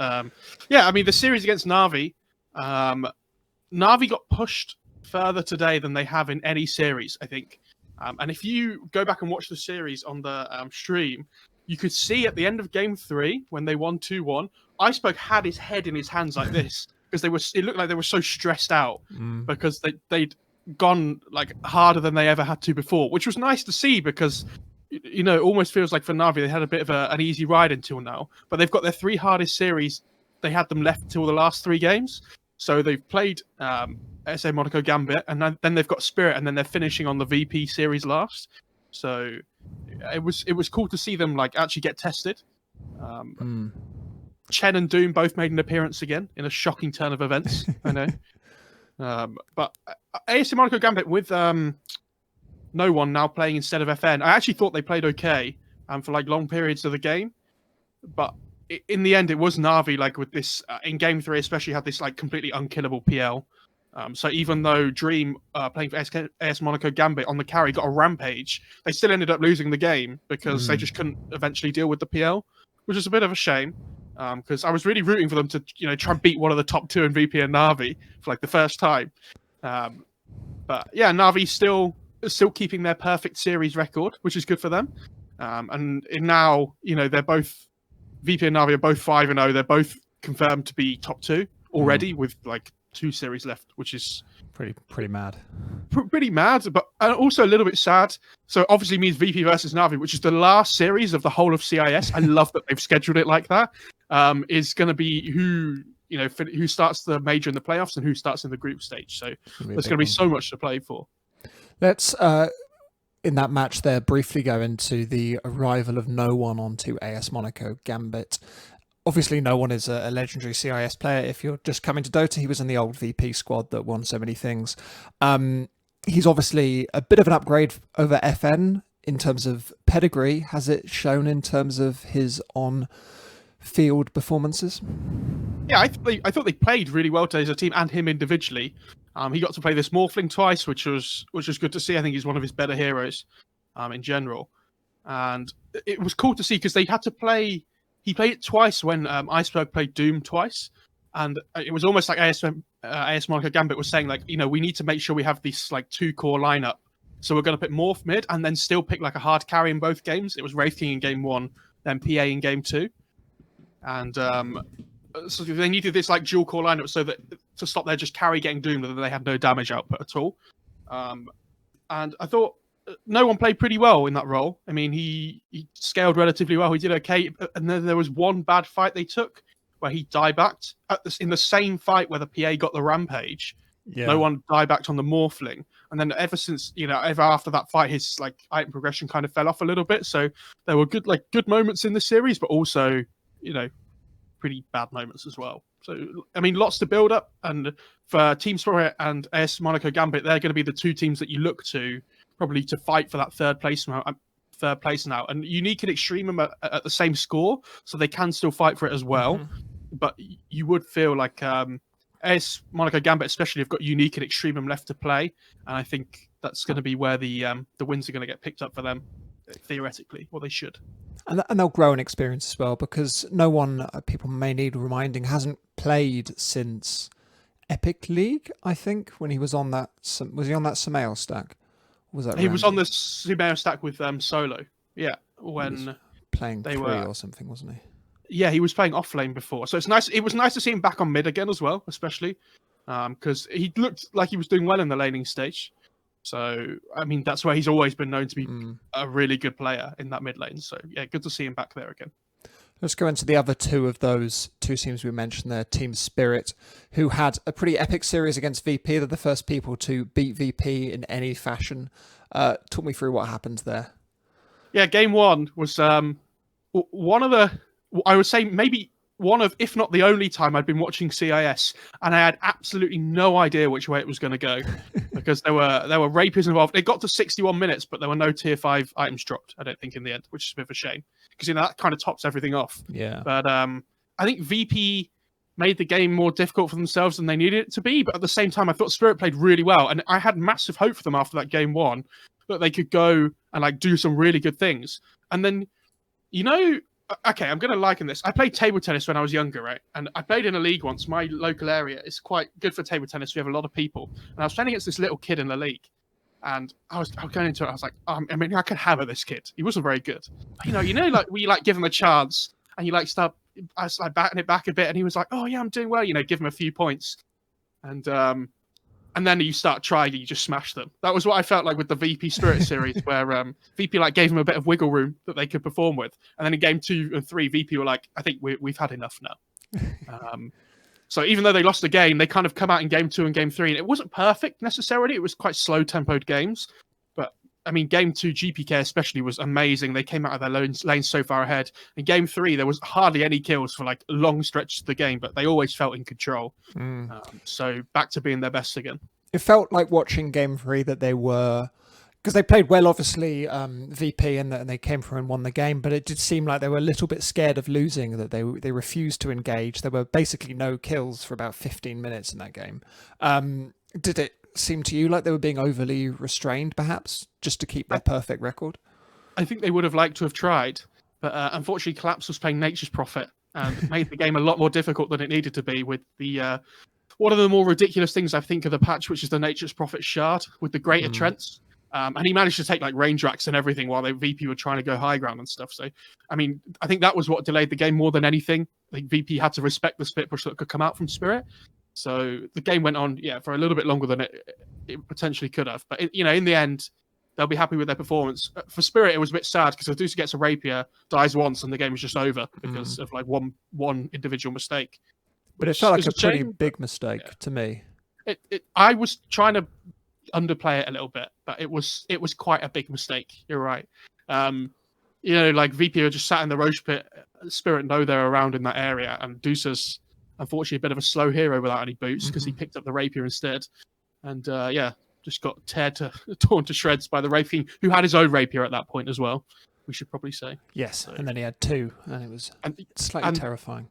yeah, I mean, the series against Na'Vi, Na'Vi got pushed further today than they have in any series, I think. And if you go back and watch the series on the stream, you could see at the end of Game 3, when they won 2-1, Iceberg had his head in his hands like this, because it looked like they were so stressed out, because they'd gone like harder than they ever had to before, which was nice to see, because it almost feels like for Na'Vi they had a bit of an easy ride until now, but they've got their 3 hardest series. They had them left till the last 3 games, so they've played SA Monaco Gambit, and then they've got Spirit, and then they're finishing on the VP series last. So it was cool to see them like actually get tested. Chen and Doom both made an appearance again in a shocking turn of events. I know. But AS Monaco Gambit with no one now playing instead of FN. I actually thought they played okay for like long periods of the game, but in the end it was Na'Vi, like with this in Game 3 especially, had this like completely unkillable PL. So even though Dream playing for AS Monaco Gambit on the carry got a rampage, they still ended up losing the game because they just couldn't eventually deal with the PL, which is a bit of a shame. Because I was really rooting for them to, try and beat one of the top 2 in VP and Na'Vi for like the first time. But yeah, Na'Vi still keeping their perfect series record, which is good for them. And now, they're both VP and Na'Vi are both 5-0. They're both confirmed to be top 2 already with like 2 series left, which is pretty mad. Pretty mad, but also a little bit sad. So obviously means VP versus Na'Vi, which is the last series of the whole of CIS. I love that they've scheduled it like that. Is going to be who starts the major in the playoffs and who starts in the group stage. So there's going to be so much to play for. Let's in that match there briefly go into the arrival of No One onto AS Monaco Gambit. Obviously, No One is a legendary CIS player. If you're just coming to Dota, he was in the old VP squad that won so many things. He's obviously a bit of an upgrade over FN in terms of pedigree. Has it shown in terms of his on-field performances? Yeah, I thought they played really well today as a team and him individually. He got to play this Morphling twice, which was good to see. I think he's one of his better heroes in general. And it was cool to see because they had to play... He played it twice when Iceberg played Doom twice, and it was almost like AS Monaco Gambit was saying, like, we need to make sure we have this like 2-core lineup. So we're going to put Morph mid and then still pick like a hard carry in both games. It was Wraith King in Game 1, then PA in Game 2. And so they needed this like dual core lineup so that to stop their just carry getting doomed and they had no damage output at all. And I thought No One played pretty well in that role. I mean, he scaled relatively well. He did okay. And then there was one bad fight they took where he die-backed in the same fight where the PA got the rampage. Yeah. No One die-backed on the Morphling. And then ever after that fight, his like item progression kind of fell off a little bit. So there were good moments in the series, but also, pretty bad moments as well. So, I mean, lots to build up. And for Team Spirit and AS Monaco Gambit, they're going to be the 2 teams that you look to probably to fight for that third place now. And Unique and Extreme are at the same score, so they can still fight for it as well. But you would feel like AS Monaco Gambit especially have got Unique and Extreme left to play, and I think that's going to be where the wins are going to get picked up for them, theoretically, or they should. And they'll grow in experience as well, because No One, people may need reminding, hasn't played since Epic League, I think, when he was on that... Was he on that Samael stack? Was that he was on the Summarise stack with Solo. Yeah, when playing they were or something, wasn't he? Yeah, he was playing off lane before, so it's nice. It was nice to see him back on mid again as well, especially because he looked like he was doing well in the laning stage. So I mean, that's where he's always been known to be a really good player in that mid lane. So yeah, good to see him back there again. Let's go into the other 2 of those 2 teams we mentioned there. Team Spirit, who had a pretty epic series against VP. They're the first people to beat VP in any fashion. Talk me through what happened there. Yeah, Game 1 was one of the... I would say maybe one of, if not the only time I'd been watching CIS, and I had absolutely no idea which way it was going to go, because there were rapiers involved. It got to 61 minutes, but there were no tier 5 items dropped, I don't think, in the end, which is a bit of a shame, because that kind of tops everything off. Yeah. But I think VP made the game more difficult for themselves than they needed it to be, but at the same time, I thought Spirit played really well, and I had massive hope for them after that game 1 that they could go and do some really good things. And then, okay, I'm going to liken this. I played table tennis when I was younger, right? And I played in a league once. My local area is quite good for table tennis. We have a lot of people. And I was playing against this little kid in the league. And I was going into it. I was like, I could hammer this kid. He wasn't very good. We give him a chance, and you start batting it back a bit. And he was like, oh yeah, I'm doing well. Give him a few points. And then you start trying, and you just smash them. That was what I felt like with the VP Spirit series, where VP gave them a bit of wiggle room that they could perform with. And then in game 2 and 3, VP were like, I think we've had enough now. So even though they lost the game, they kind of come out in game 2 and game 3, and it wasn't perfect necessarily. It was quite slow-tempoed games. But I mean, game 2, GPK especially was amazing. They came out of their lane so far ahead. In game 3, there was hardly any kills for long stretches of the game, but they always felt in control. So back to being their best again. It felt like watching game 3 that they were, because they played well, obviously, VP, and they came through and won the game, but it did seem like they were a little bit scared of losing, that they refused to engage. There were basically no kills for about 15 minutes in that game. Did it seem to you like they were being overly restrained, perhaps, just to keep their perfect record? I think they would have liked to have tried, but unfortunately Collapse was playing Nature's Prophet and made the game a lot more difficult than it needed to be with the one of the more ridiculous things I think of the patch, which is the Nature's Prophet shard with the Greater Trents. And he managed to take range racks and everything while VP were trying to go high ground and stuff. So, I mean, I think that was what delayed the game more than anything. I think VP had to respect the split push that could come out from Spirit. So the game went on, for a little bit longer than it potentially could have. But, in the end, they'll be happy with their performance. For Spirit, it was a bit sad because Adusa gets a rapier, dies once, and the game is just over because of one individual mistake. But it felt like a pretty big mistake to me. I was trying to underplay it a little bit, but it was quite a big mistake. You're right. VP are just sat in the Roche pit. Spirit know they're around in that area, and Dusa's unfortunately a bit of a slow hero without any boots because he picked up the rapier instead, and just got torn to shreds by the rapier, who had his own rapier at that point as well. We should probably say yes, and then he had 2, and it was slightly terrifying.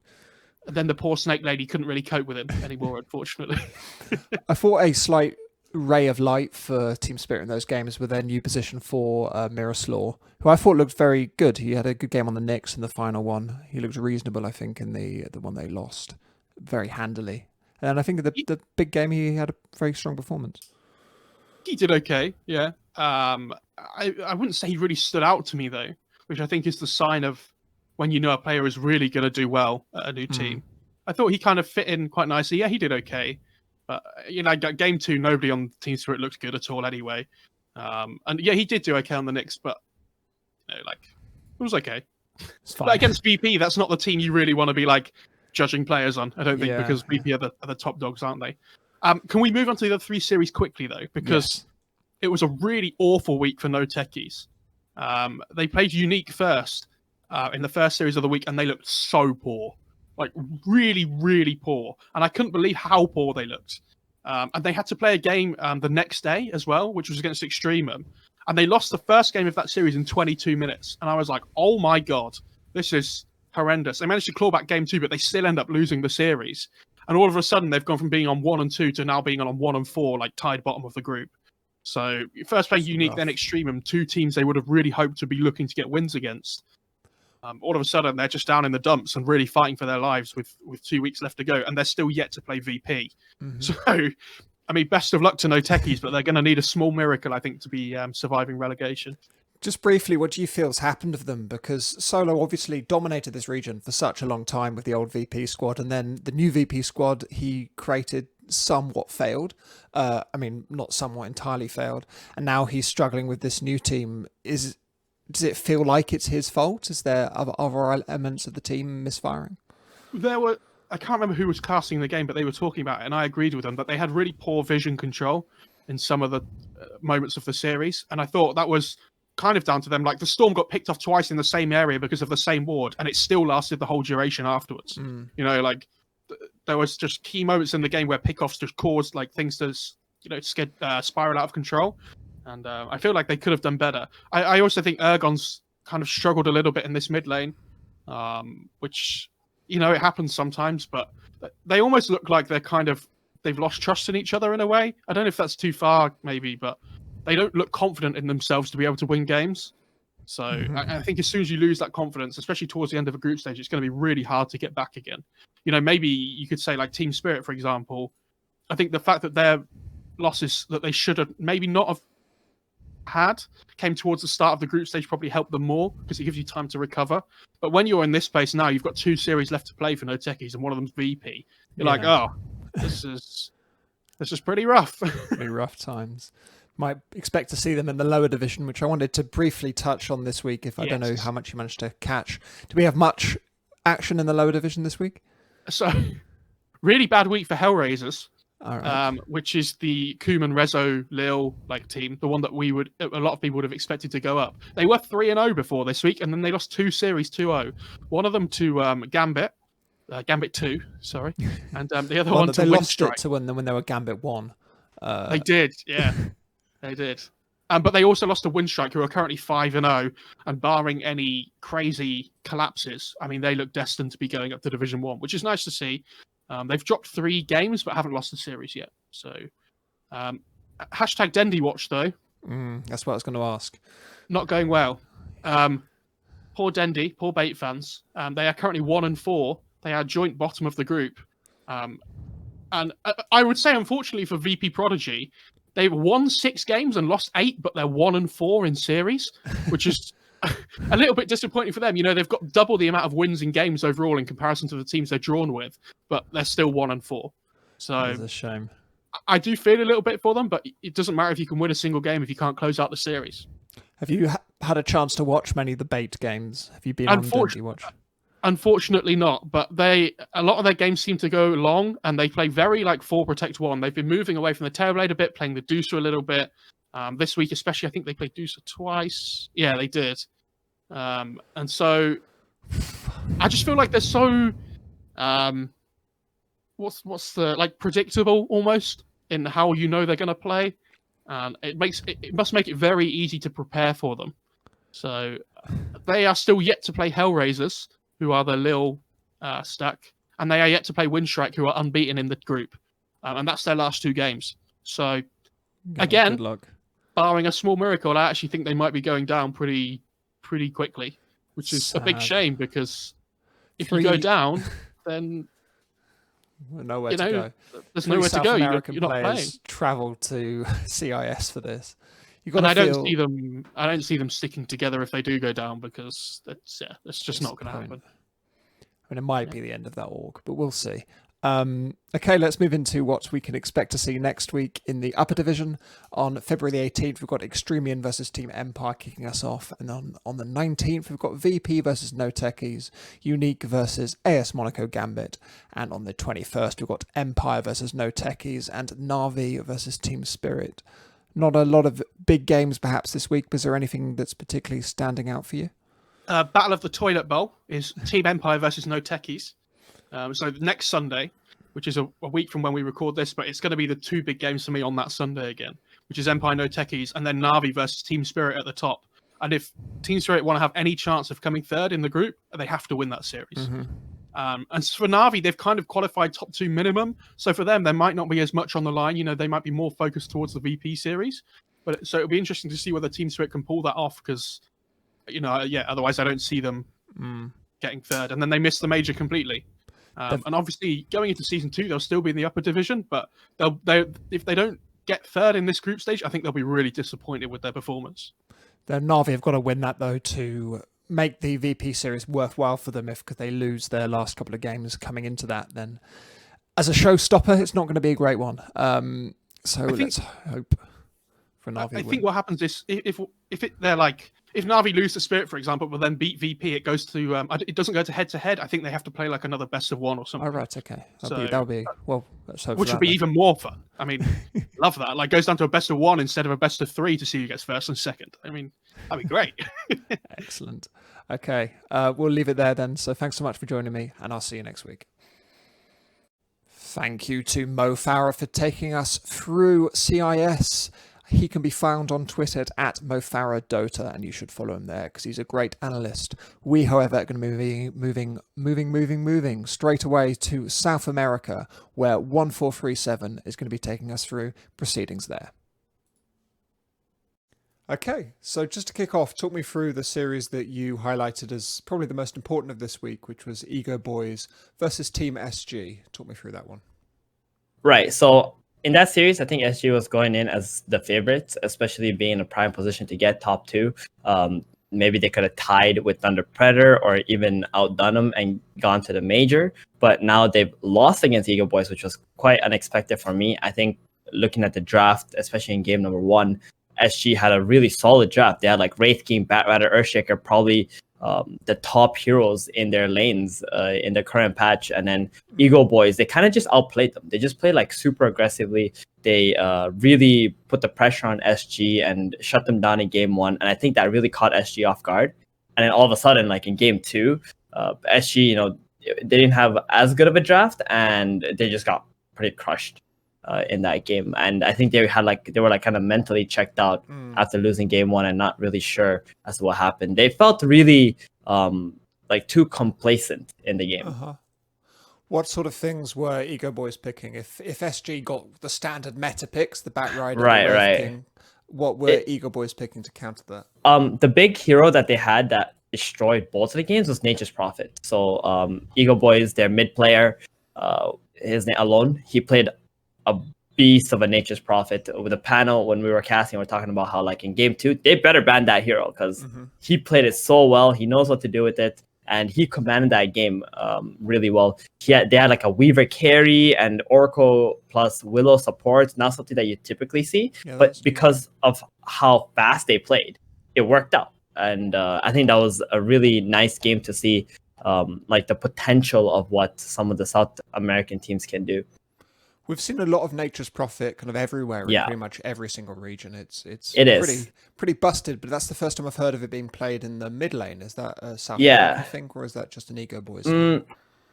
And then the poor snake lady couldn't really cope with him anymore, unfortunately. I thought a slight ray of light for Team Spirit in those games with their new position for Miroslav, who I thought looked very good. He had a good game on the Knicks in the final one. He looked reasonable, I think, in the one they lost, very handily. And I think the big game, he had a very strong performance. He did okay, yeah. I wouldn't say he really stood out to me, though, which I think is the sign of when a player is really going to do well at a new team. I thought he kind of fit in quite nicely. Yeah, he did okay. But, game 2, nobody on Team Spirit looked good at all anyway. And yeah, he did do okay on the Knicks, but, it was okay. But against VP, that's not the team you really want to be, judging players on, I don't think, because VP are the top dogs, aren't they? Can we move on to the other 3 series quickly, though? Because it was a really awful week for no techies. They played Unique first in the first series of the week, and they looked so poor. Really, really poor. And I couldn't believe how poor they looked. And they had to play a game the next day as well, which was against Extremum. And they lost the first game of that series in 22 minutes. And I was like, oh my God, this is horrendous. They managed to claw back game 2, but they still end up losing the series. And all of a sudden, they've gone from being on 1 and 2 to now being on 1 and 4, tied bottom of the group. So first playing Unique, then Extremum, 2 teams they would have really hoped to be looking to get wins against. All of a sudden, they're just down in the dumps and really fighting for their lives with 2 weeks left to go, and they're still yet to play VP. So, I mean, best of luck to no techies, but they're going to need a small miracle, I think, to be surviving relegation. Just briefly, what do you feel has happened to them? Because Solo obviously dominated this region for such a long time with the old VP squad, and then the new VP squad he created somewhat failed. I mean, not somewhat, entirely failed. And now he's struggling with this new team. Does it feel like it's his fault? Is there other elements of the team misfiring? I can't remember who was casting the game, but they were talking about it, and I agreed with them that they had really poor vision control in some of the moments of the series. And I thought that was kind of down to them. Like the Storm got picked off twice in the same area because of the same ward, and it still lasted the whole duration afterwards. You know, like there was just key moments in the game where pickoffs just caused like things to, you know, spiral out of control. And I feel like they could have done better. I also think Ergon's kind of struggled a little bit in this mid lane, which, you know, it happens sometimes, but they almost look like they've lost trust in each other in a way. I don't know if that's too far, maybe, but they don't look confident in themselves to be able to win games. So I think as soon as you lose that confidence, especially towards the end of a group stage, it's going to be really hard to get back again. You know, maybe you could say like Team Spirit, for example. I think the fact that their losses that they should have maybe not have had came towards the start of the group stage probably helped them more because it gives you time to recover. But when you're in this space now, you've got 2 series left to play for no techies and one of them's VP. You're like, oh, this is pretty rough. Pretty rough times. Might expect to see them in the lower division, which I wanted to briefly touch on this week. If I don't know how much you managed to catch. Do we have much action in the lower division this week? So, really bad week for Hellraisers. All right. Which is the Kuman, Rezo, Lil like team, the one that a lot of people would have expected to go up. They were 3-0 before this week, and then they lost 2 series 2-0. One of them to Gambit 2, sorry, and the other one to they lost Windstrike. it to when they were Gambit 1. They did, yeah, they did. But they also lost to Windstrike, who are currently 5-0, and barring any crazy collapses, I mean, they look destined to be going up to Division 1, which is nice to see. They've dropped 3 games, but haven't lost the series yet. So, hashtag Dendy Watch, though. That's what I was going to ask. Not going well. Poor Dendy, poor Bait fans. They are currently 1-4. They are joint bottom of the group. And I would say, unfortunately for VP Prodigy, they've won 6 games and lost 8, but they're 1-4 in series, which is a little bit disappointing for them. You know, they've got double the amount of wins in games overall in comparison to the teams they're drawn with, but they're still 1-4. So it's a shame. I do feel a little bit for them, but it doesn't matter if you can win a single game if you can't close out the series. Have you had a chance to watch many of the Bait games? Have you been on Dendy Watch? Unfortunately not, but a lot of their games seem to go long, and they play very like 4 Protect 1. They've been moving away from the Terrorblade a bit, playing the Deucer a little bit. This week especially, I think they played Deucer twice. Yeah, they did. And so I just feel like they're so what's the like predictable almost in how you know they're going to play, and it must make it very easy to prepare for them. So they are still yet to play Hellraisers, who are the Lil stack, and they are yet to play Windstrike, who are unbeaten in the group, and that's their last 2 games. So again, good luck. Barring a small miracle, I actually think they might be going down pretty quickly, which is a big shame, because if you go down, then nowhere to go. There's nowhere to go. American you're not playing. Travel to CIS for this. I don't see them sticking together if they do go down, because that's just not going to happen. I mean, it might be the end of that org, but we'll see. Okay, let's move into what we can expect to see next week in the upper division. On February the 18th, we've got Extremian versus Team Empire kicking us off. And on the 19th, we've got VP versus No Techies, Unique versus AS Monaco Gambit. And on the 21st, we've got Empire versus No Techies and Na'Vi versus Team Spirit. Not a lot of big games perhaps this week, but is there anything that's particularly standing out for you? Battle of the Toilet Bowl is Team Empire versus No Techies. So next Sunday, which is a week from when we record this, but it's going to be the 2 big games for me on that Sunday again, which is Empire No Techies and then Na'Vi versus Team Spirit at the top. And if Team Spirit want to have any chance of coming 3rd in the group, they have to win that series. And for Na'Vi, they've kind of qualified top 2 minimum. So for them, there might not be as much on the line. You know, they might be more focused towards the VP series. But so it'll be interesting to see whether Team Spirit can pull that off, because, you know, otherwise I don't see them getting 3rd. And then they miss the major completely. And obviously, going into Season 2, they'll still be in the upper division. But if they don't get 3rd in this group stage, I think they'll be really disappointed with their performance. The Na'Vi have got to win that, though, to make the VP series worthwhile for them. If they lose their last couple of games coming into that, then as a showstopper, it's not going to be a great one. So let's hope for Na'Vi. I think what happens is if if Na'Vi lose the Spirit, for example, but then beat VP, it goes to it doesn't go to head to head. I think they have to play like another best of one or something. Oh, right, okay. So- That'll be well. Let's hope for Which that would be then. even more fun. I mean, love that. Like goes down to a best of one instead of a best of three to see who gets first and second. I mean, that'd be great. Excellent. Okay, we'll leave it there then. So thanks so much for joining me, and I'll see you next week. Thank you to Mo Farah for taking us through CIS. He can be found on Twitter at MoFarahDota, and you should follow him there because he's a great analyst. We, however, are going to be moving straight away to South America, where 1437 is going to be taking us through proceedings there. Okay, so just to kick off, talk me through the series that you highlighted as probably the most important of this week, which was Ego Boys versus Team SG. Talk me through that one. Right. So in that series, I think SG was going in as the favorites, especially being in a prime position to get top 2. Maybe they could have tied with Thunder Predator or even outdone them and gone to the major. But now they've lost against Ego Boys, which was quite unexpected for me. I think looking at the draft, especially in game number 1, SG had a really solid draft. They had like Wraith King, Batrider, Earthshaker, probably the top heroes in their lanes in the current patch. And then Ego Boys, they kind of just outplayed them. They just played like super aggressively. They really put the pressure on SG and shut them down in game 1. And I think that really caught SG off guard. And then all of a sudden, like in game 2, SG, you know, they didn't have as good of a draft and they just got pretty crushed in that game. And I think they were kind of mentally checked out after losing game 1 and not really sure as to what happened. They felt really like too complacent in the game. What sort of things were Ego Boys picking? If SG got the standard meta picks, the Batrider, Right. King, what were Ego Boys picking to counter that? The big hero that they had that destroyed both of the games was Nature's Prophet. So Ego Boys, their mid player, his name Alone, he played a beast of a Nature's Prophet. With the panel when we were casting, we're talking about how like in game 2 they better ban that hero because he played it so well. He knows what to do with it, and he commanded that game really well. They had like a Weaver carry and Oracle plus Willow support, not something that you typically see, but because of how fast they played, it worked out. And I think that was a really nice game to see, like the potential of what some of the South American teams can do. We've seen a lot of Nature's Prophet kind of everywhere in pretty much every single region. It is pretty busted, but that's the first time I've heard of it being played in the mid lane. Is that a South American thing, or is that just an Ego Boys thing?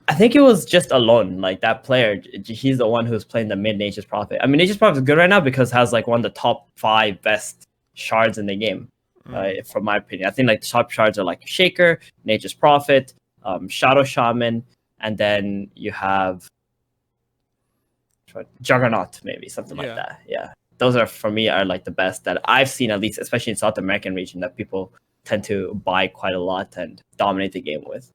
I think it was just Alone, like that player. He's the one who's playing the mid Nature's Prophet. I mean, Nature's Prophet is good right now because it has like one of the top 5 best shards in the game, from my opinion. I think like the top shards are like Shaker, Nature's Prophet, Shadow Shaman, and then you have Juggernaut, maybe something like that. Yeah, those are for me are like the best that I've seen, at least especially in South American region, that people tend to buy quite a lot and dominate the game with.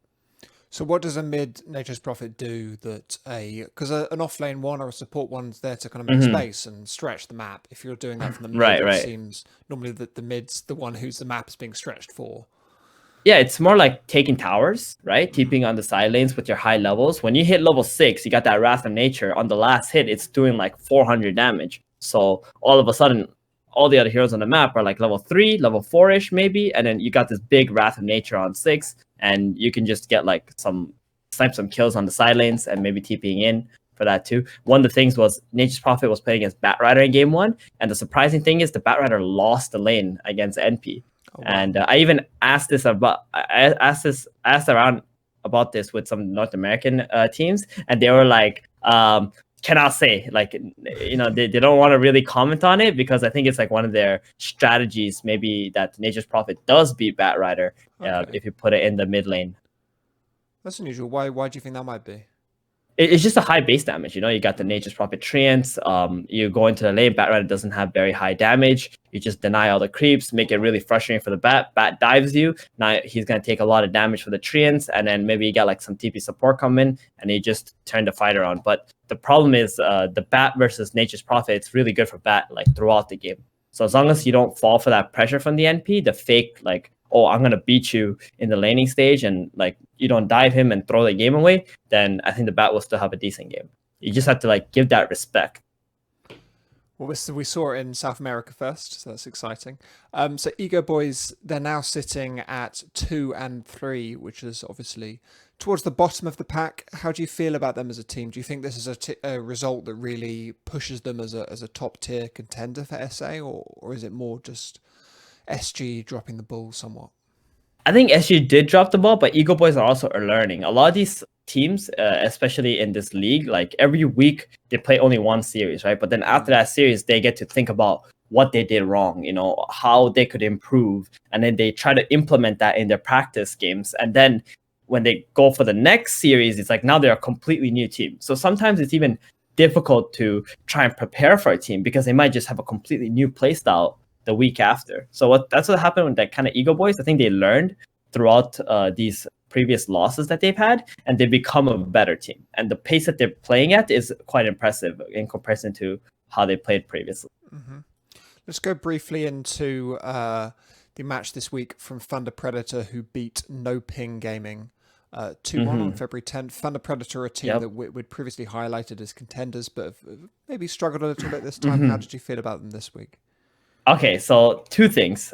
So what does a mid Nature's Prophet do that because an off lane one or a support one's there to kind of make space and stretch the map? If you're doing that from the mid, it seems normally that the mid's the one whose the map is being stretched for. Yeah, it's more like taking towers, right? Keeping on the side lanes with your high levels. When you hit level 6, you got that Wrath of Nature. On the last hit, it's doing like 400 damage. So all of a sudden, all the other heroes on the map are like level 3, level 4-ish maybe. And then you got this big Wrath of Nature on 6. And you can just get like snipe some kills on the side lanes and maybe TPing in for that too. One of the things was Nature's Prophet was playing against Batrider in game 1. And the surprising thing is the Batrider lost the lane against NP. Oh, wow. And I even asked around about this with some North American teams, and they were like, cannot say, like, you know, they don't want to really comment on it because I think it's like one of their strategies, maybe that Nature's Prophet does beat Batrider if you put it in the mid lane. That's unusual. Why do you think that might be? It's just a high base damage. You know, you got the Nature's Prophet Treants. You go into the lane, Batrider doesn't have very high damage. You just deny all the creeps, make it really frustrating for the Bat. Bat dives you. Now he's going to take a lot of damage for the Treants, and then maybe you got like some TP support come in, and you just turn the fight around. But the problem is the Bat versus Nature's Prophet, it's really good for Bat like throughout the game. So as long as you don't fall for that pressure from the NP, the fake like, oh, I'm going to beat you in the laning stage, and like you don't dive him and throw the game away, then I think the Bat will still have a decent game. You just have to like give that respect. Well, we saw it in South America first, so that's exciting. So Ego Boys, they're now sitting at 2 and 3, which is obviously towards the bottom of the pack. How do you feel about them as a team? Do you think this is a result that really pushes them as a top tier contender for SA, or is it more just SG dropping the ball somewhat? I think SG did drop the ball, but Ego Boys are also learning. A lot of these teams, especially in this league, like every week they play only one series, right? But then after that series, they get to think about what they did wrong, how they could improve, and then they try to implement that in their practice games. And then when they go for the next series, it's like now they're a completely new team. So sometimes it's even difficult to try and prepare for a team because they might just have a completely new play style the week after. So that's what happened with that kind of Ego Boys. I think they learned throughout these previous losses that they've had, and they become a better team. And the pace that they're playing at is quite impressive in comparison to how they played previously. Mm-hmm. Let's go briefly into the match this week from Thunder Predator, who beat No Ping Gaming 2-1 on February 10th. Thunder Predator, a team that we'd previously highlighted as contenders, but have maybe struggled a little bit this time. How did you feel about them this week? Okay, so two things.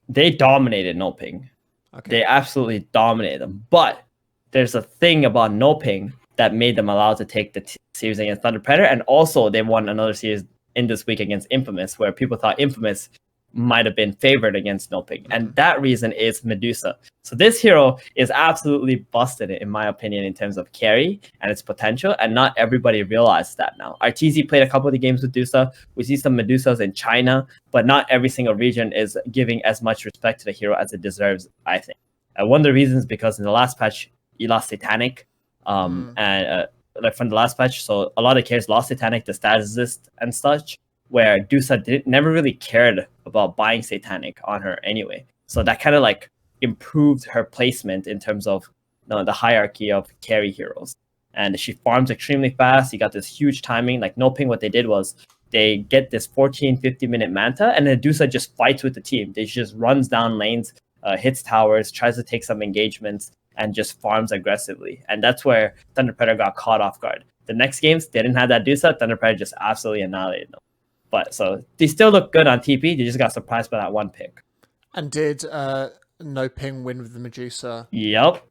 They dominated No Ping. Okay. They absolutely dominated them. But there's a thing about No Ping that made them allowed to take the series against Thunder Predator, and also they won another series in this week against Infamous, where people thought Infamous might have been favored against No Ping. And that reason is Medusa. So this hero is absolutely busted, in my opinion, in terms of carry and its potential, and not everybody realizes that now. RTZ played a couple of the games with Medusa. We see some Medusas in China, but not every single region is giving as much respect to the hero as it deserves, I think. One of the reasons because in the last patch, he lost Satanic, and like from the last patch, so a lot of carries lost Satanic, the status and such, where Dusa never really cared about buying Satanic on her anyway. So that kind of like improved her placement in terms of the hierarchy of carry heroes. And she farms extremely fast. You got this huge timing. Like No Ping, what they did was they get this 15-minute Manta, and then Dusa just fights with the team. They just runs down lanes, hits towers, tries to take some engagements, and just farms aggressively. And that's where Thunder Predator got caught off guard. The next games, they didn't have that Dusa. Thunder Predator just absolutely annihilated them. But so they still look good on TP. They just got surprised by that one pick. And did No Ping win with the Medusa? Yep.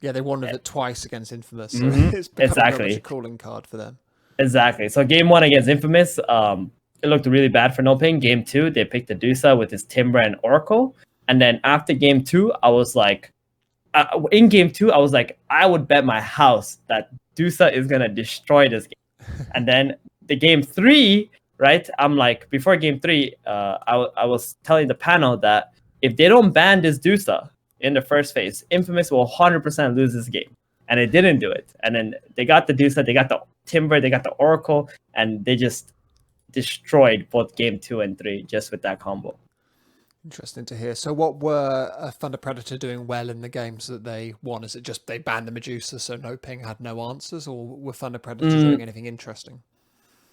Yeah, they won with it twice against Infamous. So it's become a calling card for them. Exactly. So game 1 against Infamous, it looked really bad for No Ping. Game 2, they picked the Dusa with his Timber and Oracle. And then after game 2, I was like, in game 2, I was like, I would bet my house that Dusa is going to destroy this game. And then the game 3, right? I'm like, before game 3, I was telling the panel that if they don't ban this Dusa in the first phase, Infamous will 100% lose this game. And they didn't do it. And then they got the Dusa, they got the Timber, they got the Oracle, and they just destroyed both game 2 and 3 just with that combo. Interesting to hear. So what were Thunder Predator doing well in the games that they won? Is it just they banned the Medusa, so No Ping had no answers, or were Thunder Predator doing anything interesting?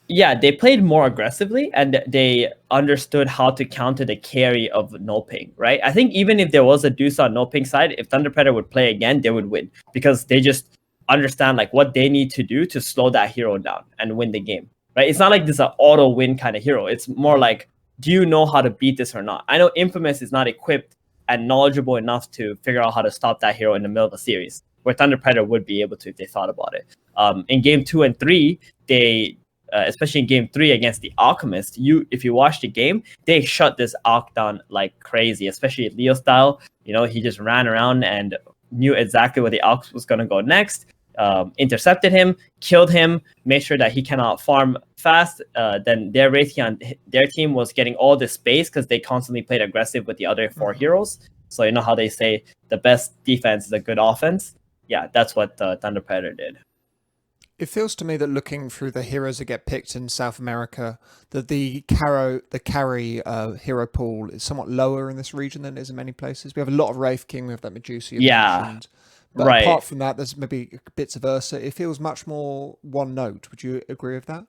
Yeah, they played more aggressively, and they understood how to counter the carry of No Ping, right? I think even if there was a Dusa on No Ping side, if Thunder Predator would play again, they would win, because they just understand like what they need to do to slow that hero down and win the game, right? It's not like this is an auto win kind of hero. It's more like, do you know how to beat this or not? I know Infamous is not equipped and knowledgeable enough to figure out how to stop that hero in the middle of a series, where Thunder Predator would be able to if they thought about it. In game 2 and 3, they, especially in game 3 against the Alchemist, if you watch the game, they shut this Alch down like crazy, especially Leo style. He just ran around and knew exactly where the Alch was going to go next. Intercepted him, killed him, made sure that he cannot farm fast. Then their Wraithking on their team was getting all the space because they constantly played aggressive with the other 4 heroes. So you know how they say the best defense is a good offense? Yeah, that's what Thunder Predator did. It feels to me that looking through the heroes that get picked in South America, that the carry hero pool is somewhat lower in this region than it is in many places. We have a lot of Wraith King, we have that Medusa you mentioned. But right. Apart from that, there's maybe bits of Ursa. It feels much more one note. Would you agree with that?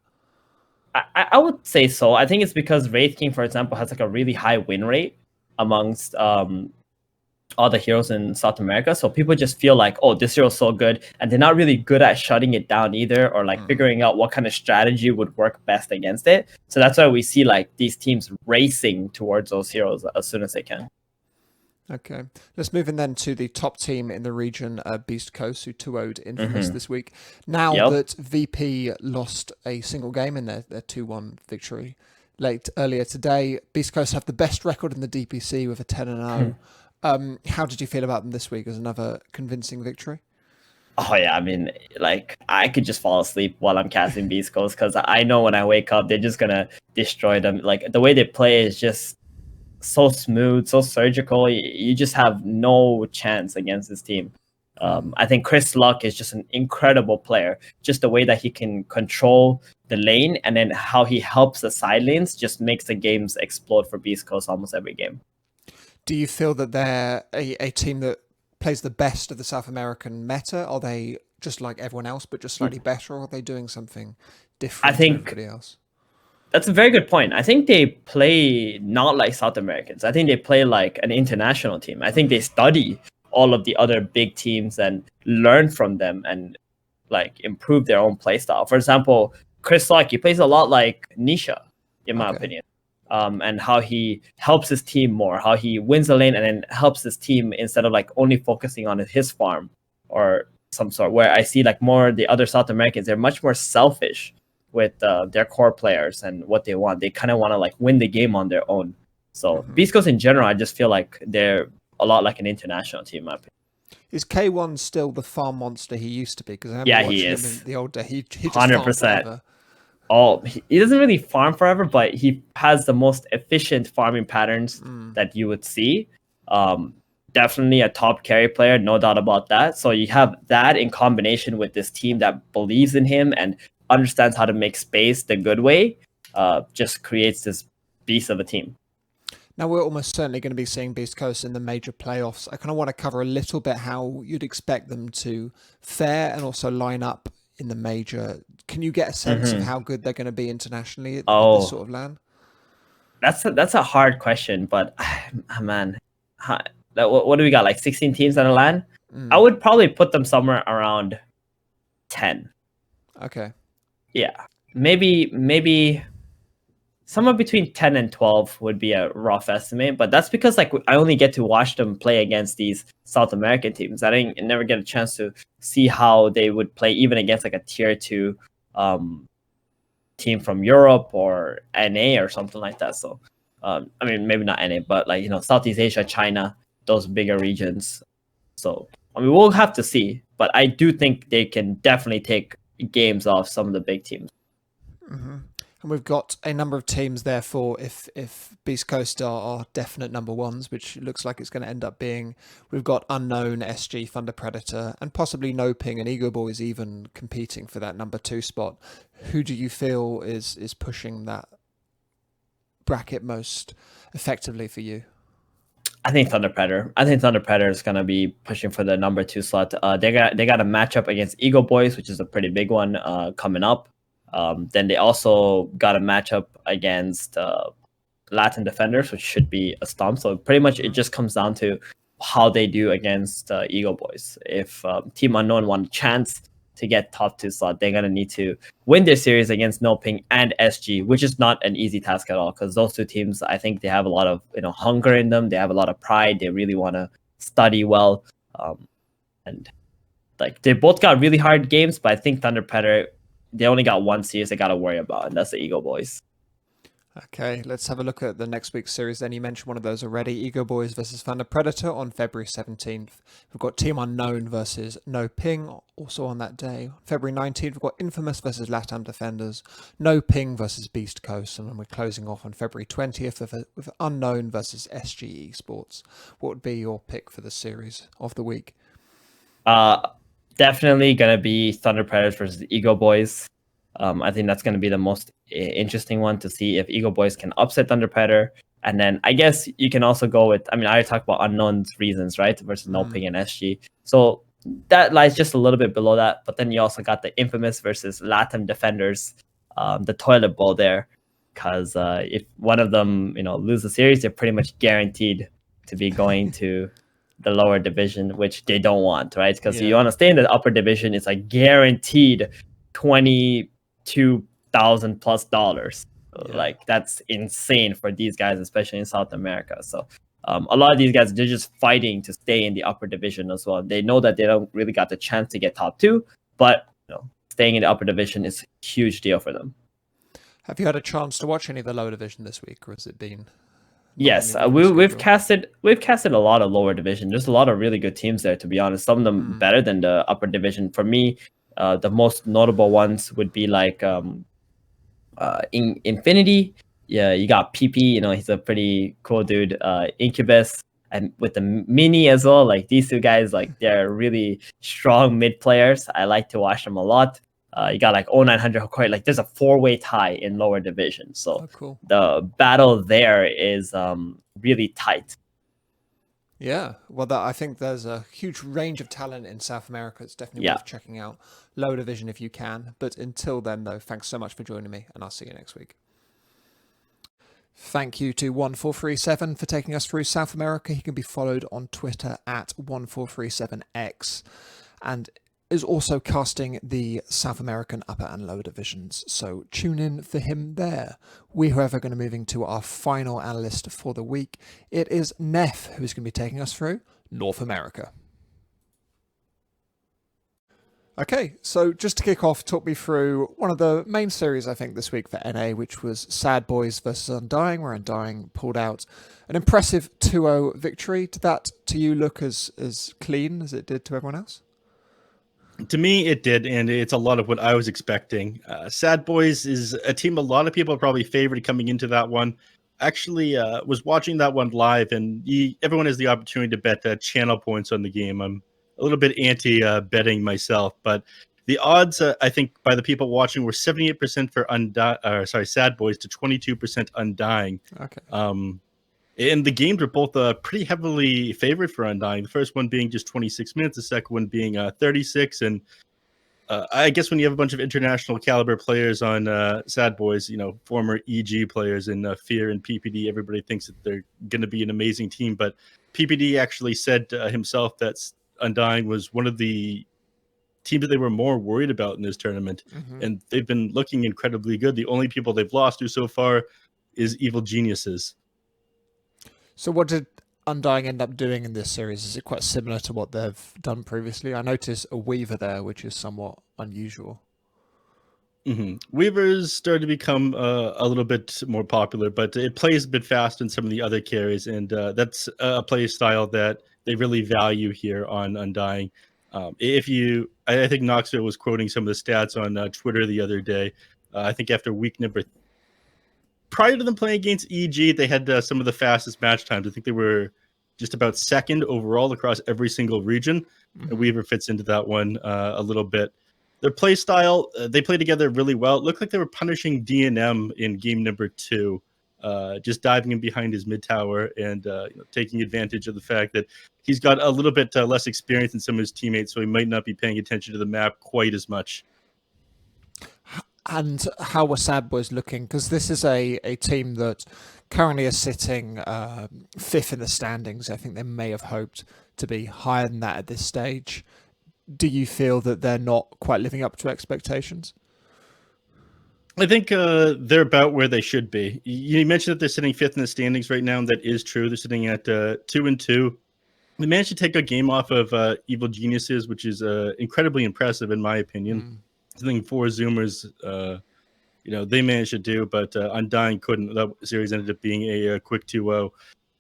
I would say so. I think it's because Wraith King, for example, has like a really high win rate amongst all the heroes in South America. So people just feel like, oh, this hero is so good, and they're not really good at shutting it down either, or like figuring out what kind of strategy would work best against it. So that's why we see like these teams racing towards those heroes as soon as they can. Okay, let's move in then to the top team in the region, Beast Coast, who 2-0'd Infamous this week. Now that VP lost a single game in their 2-1 victory earlier today, Beast Coast have the best record in the DPC with a 10-0. How did you feel about them this week as another convincing victory? Oh yeah, I mean, like I could just fall asleep while I'm casting Beast Coast because I know when I wake up, they're just gonna destroy them. Like the way they play is just so smooth, so surgical. You just have no chance against this team. I think Chris Luck is just an incredible player. Just the way that he can control the lane and then how he helps the side lanes just makes the games explode for Beast Coast almost every game. Do you feel that they're a team that plays the best of the South American meta? Are they just like everyone else, but just slightly better, or are they doing something different than everybody else? That's a very good point. I think they play not like South Americans. I think they play like an international team. I think they study all of the other big teams and learn from them and like improve their own play style. For example, Chris Luck, he plays a lot like Nisha, in my opinion. And how he helps his team more, how he wins the lane and then helps his team instead of like only focusing on his farm or some sort, where I see like more the other South Americans, they're much more selfish with their core players and what they want. They kind of want to like win the game on their own. So Beast Coast in general, I just feel like they're a lot like an international team, in my opinion. Is K1 still the farm monster he used to be? Because he is. Him in the old day. He just 100%. Oh, he doesn't really farm forever, but he has the most efficient farming patterns that you would see. Definitely a top carry player, no doubt about that. So you have that in combination with this team that believes in him and understands how to make space the good way, just creates this beast of a team. Now, we're almost certainly going to be seeing Beast Coast in the major playoffs. I kind of want to cover a little bit how you'd expect them to fare and also line up in the major. Can you get a sense of how good they're going to be internationally at this sort of LAN? That's a hard question, but man, what do we got? Like 16 teams on a LAN? I would probably put them somewhere around 10. Okay. Yeah, maybe somewhere between 10 and 12 would be a rough estimate, but that's because like I only get to watch them play against these South American teams. I never get a chance to see how they would play even against like a tier 2 team from Europe or NA or something like that. So I mean, maybe not NA, but like, Southeast Asia, China, those bigger regions. So I mean, we'll have to see, but I do think they can definitely take games off some of the big teams. And we've got a number of teams, therefore, if Beast Coast are definite number ones, which looks like it's going to end up being, we've got Unknown, SG, Thunder Predator, and possibly No Ping and Ego Boys even competing for that number 2 spot. Who do you feel is pushing that bracket most effectively for you? I think Thunder Predator. I think Thunder Predator is gonna be pushing for the number 2 slot. They got a matchup against Ego Boys, which is a pretty big one coming up. Then they also got a matchup against Latin Defenders, which should be a stomp. So pretty much it just comes down to how they do against Ego Boys. If Team Unknown want a chance to get top 2 slot, they're gonna need to win their series against No Ping and SG, which is not an easy task at all, because those 2 teams, I think they have a lot of hunger in them. They have a lot of pride. They really want to study well, and like they both got really hard games. But I think Thunder Predator, they only got one series they got to worry about, and that's the Ego Boys. Okay, let's have a look at the next week's series then. You mentioned one of those already, Ego Boys versus Thunder Predator on February 17th. We've got Team Unknown versus No Ping also on that day. February 19th, we've got Infamous versus Latam Defenders, No Ping versus Beast Coast, and then we're closing off on February 20th with Unknown versus SG Esports. What would be your pick for the series of the week? Definitely going to be Thunder Predators versus Ego Boys. I think that's going to be the most interesting one to see if Ego Boys can upset Thunder Predator. And then I guess you can also go with, I already talked about Unknown's reasons, right? Versus No Ping and SG. So that lies just a little bit below that. But then you also got the Infamous versus Latam Defenders, the toilet bowl there. Because if one of them, lose the series, they're pretty much guaranteed to be going to the lower division, which they don't want, right? Because Yeah. you want to stay in the upper division, it's like guaranteed $22,000 plus dollars. Yeah. Like that's insane for these guys, especially in South America. So a lot of these guys, they're just fighting to stay in the upper division as well. They know that they don't really got the chance to get top 2, but staying in the upper division is a huge deal for them. Have you had a chance to watch any of the lower division this week, or has it been? Yes, we've casted a lot of lower division. There's a lot of really good teams there, to be honest. Some of them better than the upper division. For me, the most notable ones would be like in Infinity. Yeah, you got PP. He's a pretty cool dude. Incubus, and with the Mini as well. Like these two guys, like they're really strong mid players. I like to watch them a lot. You got like 0900 Hokori. Like there's a 4-way tie in lower division. So cool. The battle there is really tight. Yeah, well, I think there's a huge range of talent in South America. It's definitely worth checking out. Lower division if you can. But until then, though, thanks so much for joining me, and I'll see you next week. Thank you to 1437 for taking us through South America. He can be followed on Twitter at 1437x, and is also casting the South American upper and lower divisions, so tune in for him there. We, however, are going to be moving to our final analyst for the week. It is Neff, who's going to be taking us through North America. Okay, so just to kick off, talk me through one of the main series, I think, this week for NA, which was Sad Boys versus Undying, where Undying pulled out an impressive 2-0 victory. Did that, to you, look as clean as it did to everyone else? To me, it did, and it's a lot of what I was expecting. Sad Boys is a team a lot of people probably favored coming into that one. Actually, was watching that one live, and everyone has the opportunity to bet channel points on the game. I'm a little bit anti-betting myself, but the odds, I think, by the people watching were 78% for Sad Boys to 22% Undying. Okay. And the games were both pretty heavily favored for Undying. The first one being just 26 minutes, the second one being 36. And I guess when you have a bunch of international caliber players on Sad Boys, former EG players in Fear and PPD, everybody thinks that they're going to be an amazing team. But PPD actually said himself that Undying was one of the teams that they were more worried about in this tournament. And they've been looking incredibly good. The only people they've lost to so far is Evil Geniuses. So what did Undying end up doing in this series? Is it quite similar to what they've done previously? I noticed a Weaver there, which is somewhat unusual. Weavers started to become a little bit more popular, but it plays a bit fast in some of the other carries, and that's a play style that they really value here on Undying. I think Knoxville was quoting some of the stats on Twitter the other day. I think after week number prior to them playing against EG, they had some of the fastest match times. I think they were just about second overall across every single region. And Weaver fits into that one a little bit. Their play style, they play together really well. It looked like they were punishing DNM in game number 2, just diving in behind his mid tower and taking advantage of the fact that he's got a little bit less experience than some of his teammates, so he might not be paying attention to the map quite as much. And how were Sad Boys looking? Because this is a team that currently is sitting 5th in the standings. I think they may have hoped to be higher than that at this stage. Do you feel that they're not quite living up to expectations? I think they're about where they should be. You mentioned that they're sitting 5th in the standings right now, and that is true. They're sitting at 2-2. They managed to take a game off of Evil Geniuses, which is incredibly impressive in my opinion. Something 4 Zoomers, they managed to do, but Undying couldn't. That series ended up being a quick 2-0.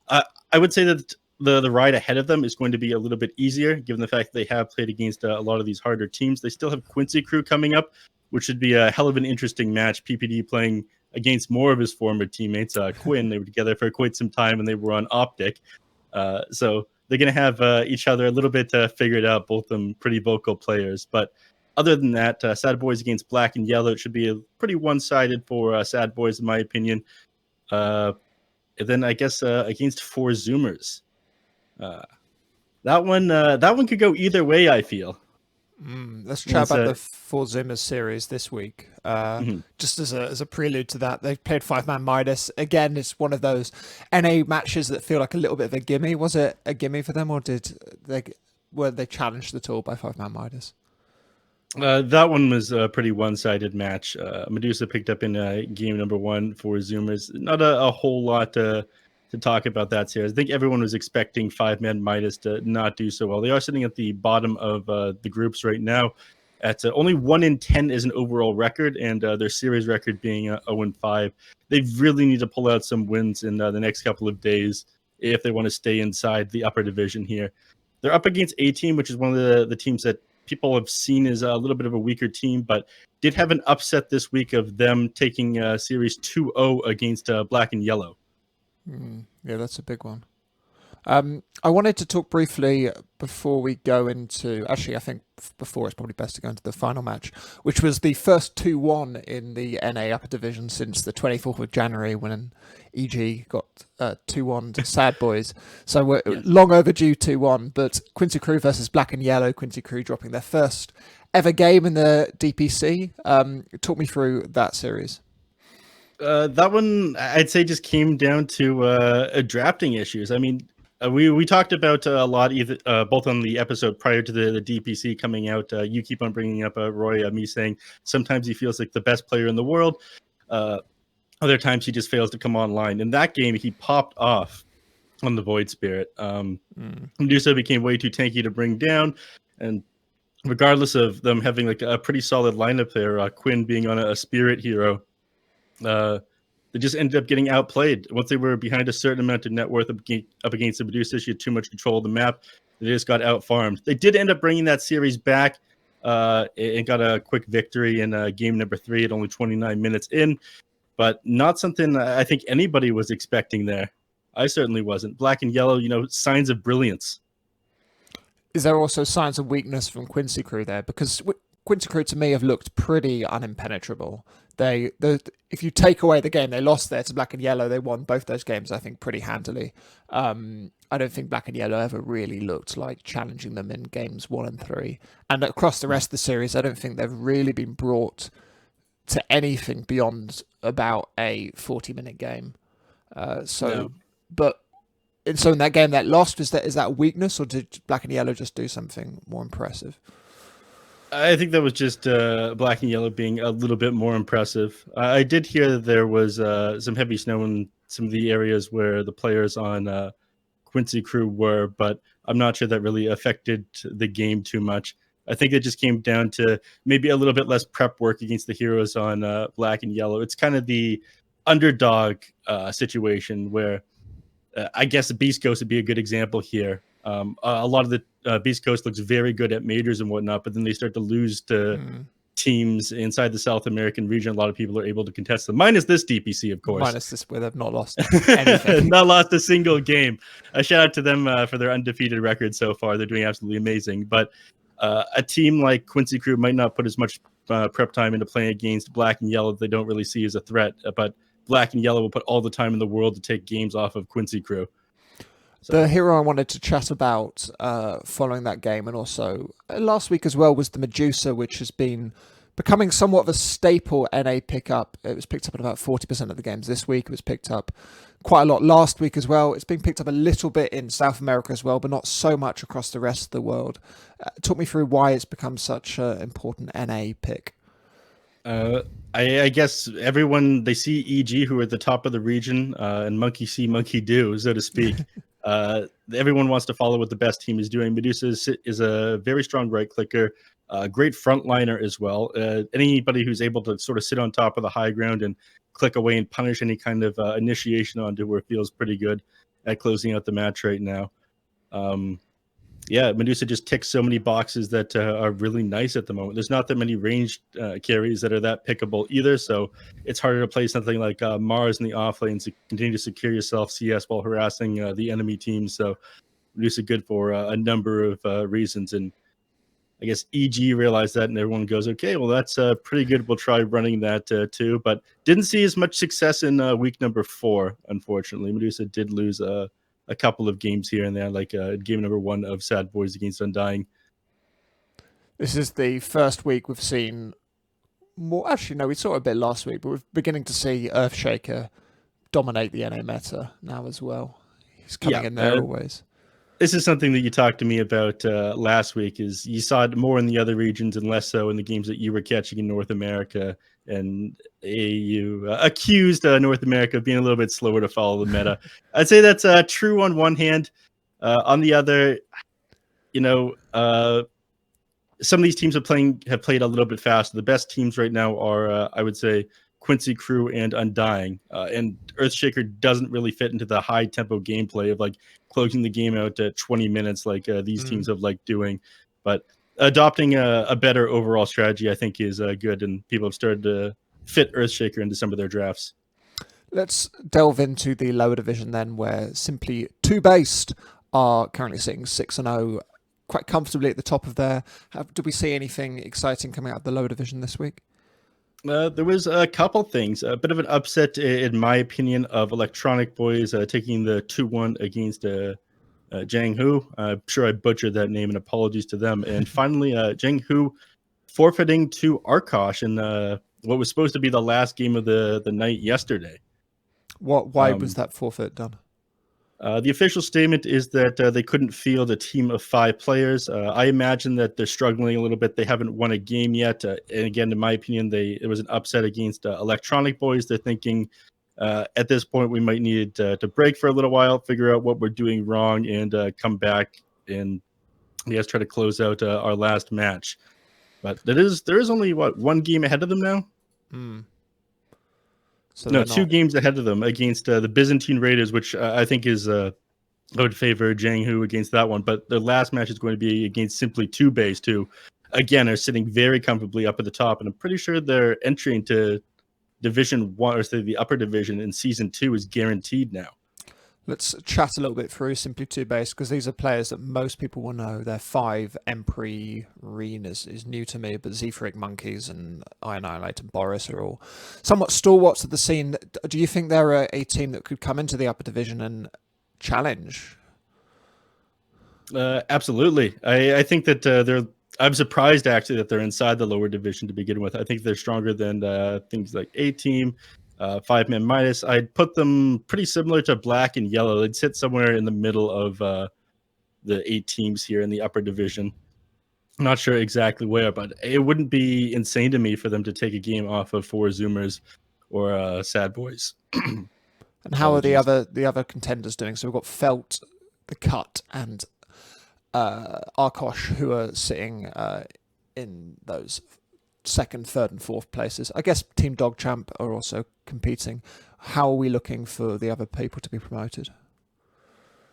I would say that the ride ahead of them is going to be a little bit easier, given the fact that they have played against a lot of these harder teams. They still have Quincy Crew coming up, which should be a hell of an interesting match. PPD playing against more of his former teammates, Quinn. They were together for quite some time, and they were on Optic. So they're going to have each other a little bit figured out, both of them pretty vocal players. But other than that, Sad Boys against Black and Yellow, it should be a pretty one-sided for Sad Boys, in my opinion. And then I guess against 4 Zoomers. That one could go either way, I feel. Let's chat And about the Four Zimmers series this week. Just as a prelude to that, they played 5-man Midas. Again, it's one of those NA matches that feel like a little bit of a gimme. Was it a gimme for them, or were they challenged at all by 5-man Midas? That one was a pretty one-sided match. Medusa picked up in game number 1 for Zoomers. Not a whole lot to talk about that series. I think everyone was expecting 5-man Midas to not do so well. They are sitting at the bottom of the groups right now. At only 1-10 is an overall record, and their series record being 0-5. They really need to pull out some wins in the next couple of days if they want to stay inside the upper division here. They're up against A-Team, which is one of the teams that people have seen as a little bit of a weaker team, but did have an upset this week of them taking series 2-0 against Black and Yellow. Yeah, that's a big one. I wanted to talk briefly before we go into... Actually, I think before it's probably best to go into the final match, which was the first 2-1 in the NA Upper Division since the 24th of January when EG got 2-1 to Sad Boys. So we're long overdue 2-1, but Quincy Crew versus Black and Yellow. Quincy Crew dropping their first ever game in the DPC. Talk me through that series. That one, I'd say, just came down to drafting issues. I mean, we talked about a lot, either both on the episode prior to the DPC coming out. You keep on bringing up Roy, me saying sometimes he feels like the best player in the world. Other times he just fails to come online. In that game, he popped off on the Void Spirit. Medusa became way too tanky to bring down, and regardless of them having like a pretty solid lineup there, Quinn being on a Spirit hero, they just ended up getting outplayed. Once they were behind a certain amount of net worth up against the Medusa, she had too much control of the map. They just got out-farmed. They did end up bringing that series back and got a quick victory in game number 3 at only 29 minutes in, but not something I think anybody was expecting there. I certainly wasn't. Black and Yellow, signs of brilliance. Is there also signs of weakness from Quincy Crew there? Because Quincy Crew, to me, have looked pretty unimpenetrable. If you take away the game they lost there to Black and Yellow, they won both those games, I think, pretty handily. I don't think Black and Yellow ever really looked like challenging them in games 1 and 3. And across the rest of the series, I don't think they've really been brought to anything beyond about a 40-minute game. So in that game that lost, is that a weakness, or did Black and Yellow just do something more impressive? I think that was just Black and Yellow being a little bit more impressive. I did hear that there was some heavy snow in some of the areas where the players on Quincy Crew were, but I'm not sure that really affected the game too much. I think it just came down to maybe a little bit less prep work against the heroes on Black and Yellow. It's kind of the underdog situation where I guess the Beast Coast would be a good example here. A lot of the Beast Coast looks very good at majors and whatnot, but then they start to lose to teams inside the South American region. A lot of people are able to contest them, minus this DPC, of course. Minus this, where they've not lost anything. Not lost a single game. A shout out to them for their undefeated record so far. They're doing absolutely amazing. But a team like Quincy Crew might not put as much prep time into playing against Black and Yellow that they don't really see as a threat. But Black and Yellow will put all the time in the world to take games off of Quincy Crew. The hero I wanted to chat about following that game, and also last week as well, was the Medusa, which has been becoming somewhat of a staple NA pickup. It was picked up in about 40% of the games this week. It was picked up quite a lot last week as well. It's been picked up a little bit in South America as well, but not so much across the rest of the world. Talk me through why it's become such an important NA pick. I guess everyone, they see EG, who are at the top of the region, and monkey see, monkey do, so to speak. Everyone wants to follow what the best team is doing. Medusa is a very strong right clicker, great frontliner as well. Anybody who's able to sort of sit on top of the high ground and click away and punish any kind of initiation onto her feels pretty good at closing out the match right now. Medusa just ticks so many boxes that are really nice at the moment. There's not that many ranged carries that are that pickable either, so it's harder to play something like Mars in the off lane to continue to secure yourself CS while harassing the enemy team. So Medusa good for a number of reasons, and I guess EG realized that, and everyone goes, okay, well, that's pretty good. We'll try running that too, but didn't see as much success in week number 4, unfortunately. Medusa did lose a couple of games here and there, like game number 1 of Sad Boys against Undying. This is the first week we've seen more. Actually, no, we saw it a bit last week, but we're beginning to see Earthshaker dominate the NA meta now as well. He's coming in there always. This is something that you talked to me about last week. Is you saw it more in the other regions and less so in the games that you were catching in North America, and you accused North America of being a little bit slower to follow the meta. I'd say that's true on one hand. On the other, some of these teams have played a little bit faster. The best teams right now are, I would say, Quincy Crew and Undying. And Earthshaker doesn't really fit into the high tempo gameplay of like closing the game out at 20 minutes like these teams have liked doing. But adopting a better overall strategy, I think, is good. And people have started to fit Earthshaker into some of their drafts. Let's delve into the lower division then, where Simply 2 Based are currently sitting 6-0, quite comfortably at the top of there. Did we see anything exciting coming out of the lower division this week? There was a couple things. A bit of an upset, in my opinion, of Electronic Boys taking the 2-1 against Jiang Hu. I'm sure I butchered that name, and apologies to them. And finally, Jiang Hu forfeiting to Arkosh in what was supposed to be the last game of the night yesterday. Why was that forfeit done? The official statement is that they couldn't field a team of 5 players. I imagine that they're struggling a little bit. They haven't won a game yet. And again, in my opinion, it was an upset against Electronic Boys. They're thinking at this point we might need to break for a little while, figure out what we're doing wrong, and come back and try to close out our last match. But there is only, one game ahead of them now? So no, 2 games ahead of them against the Byzantine Raiders, which I think is I would favor Jiang Hu against that one. But their last match is going to be against Simply 2 Based, who, again, are sitting very comfortably up at the top. And I'm pretty sure their entry into Division 1, or say the upper division in Season 2, is guaranteed now. Let's chat a little bit through Simply 2 Base, because these are players that most people will know. They're 5. Empri Reen is new to me, but Zephyric Monkeys and I Annihilate and Boris are all somewhat stalwarts of the scene. Do you think they're a team that could come into the upper division and challenge? Absolutely. I think that I'm surprised actually that they're inside the lower division to begin with. I think they're stronger than things like A-Team. 5-man minus. I'd put them pretty similar to Black and Yellow. They'd sit somewhere in the middle of the 8 teams here in the upper division. I'm not sure exactly where, but it wouldn't be insane to me for them to take a game off of 4 Zoomers or Sad Boys. And how are the other contenders doing? So we've got Felt, The Cut, and Arkosh, who are sitting in those 2nd, 3rd, and 4th places. I guess Team Dog Champ are also competing. How are we looking for the other people to be promoted?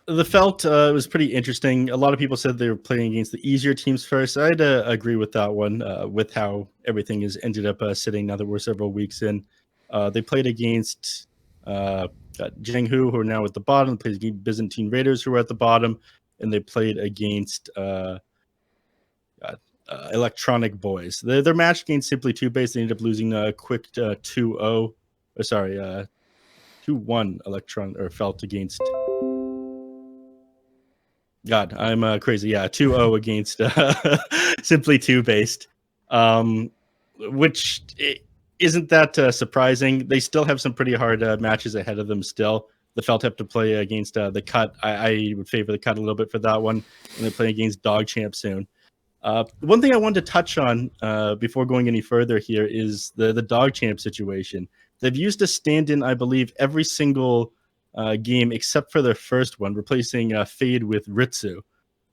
The Felt was pretty interesting. A lot of people said they were playing against the easier teams first. I'd agree with that one, with how everything has ended up sitting now that we're several weeks in. They played against Jiang Hu, who are now at the bottom. They played against Byzantine Raiders, who are at the bottom. And they played against Electronic Boys. Their match against Simply 2 Base, they ended up losing a quick 2-0. 2-1 Felt against. God, I'm crazy. Yeah, 2-0 against Simply 2 Based, which isn't that surprising. They still have some pretty hard matches ahead of them still. The Felt have to play against the Cut. I would favor the Cut a little bit for that one. And they're playing against Dog Champ soon. One thing I wanted to touch on before going any further here is the Dog Champ situation. They've used a stand-in, I believe, every single game except for their first one, replacing Fade with Ritsu,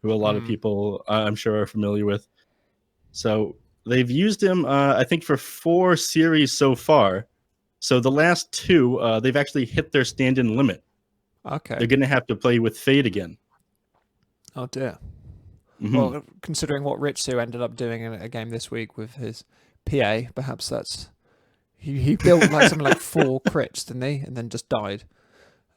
who a lot of people, I'm sure, are familiar with. So they've used him, I think, for 4 series so far. So the last 2, they've actually hit their stand-in limit. Okay. They're going to have to play with Fade again. Oh, dear. Mm-hmm. Well, considering what Ritsu ended up doing in a game this week with his PA, perhaps that's... He built like something like 4 crits, didn't he? And then just died.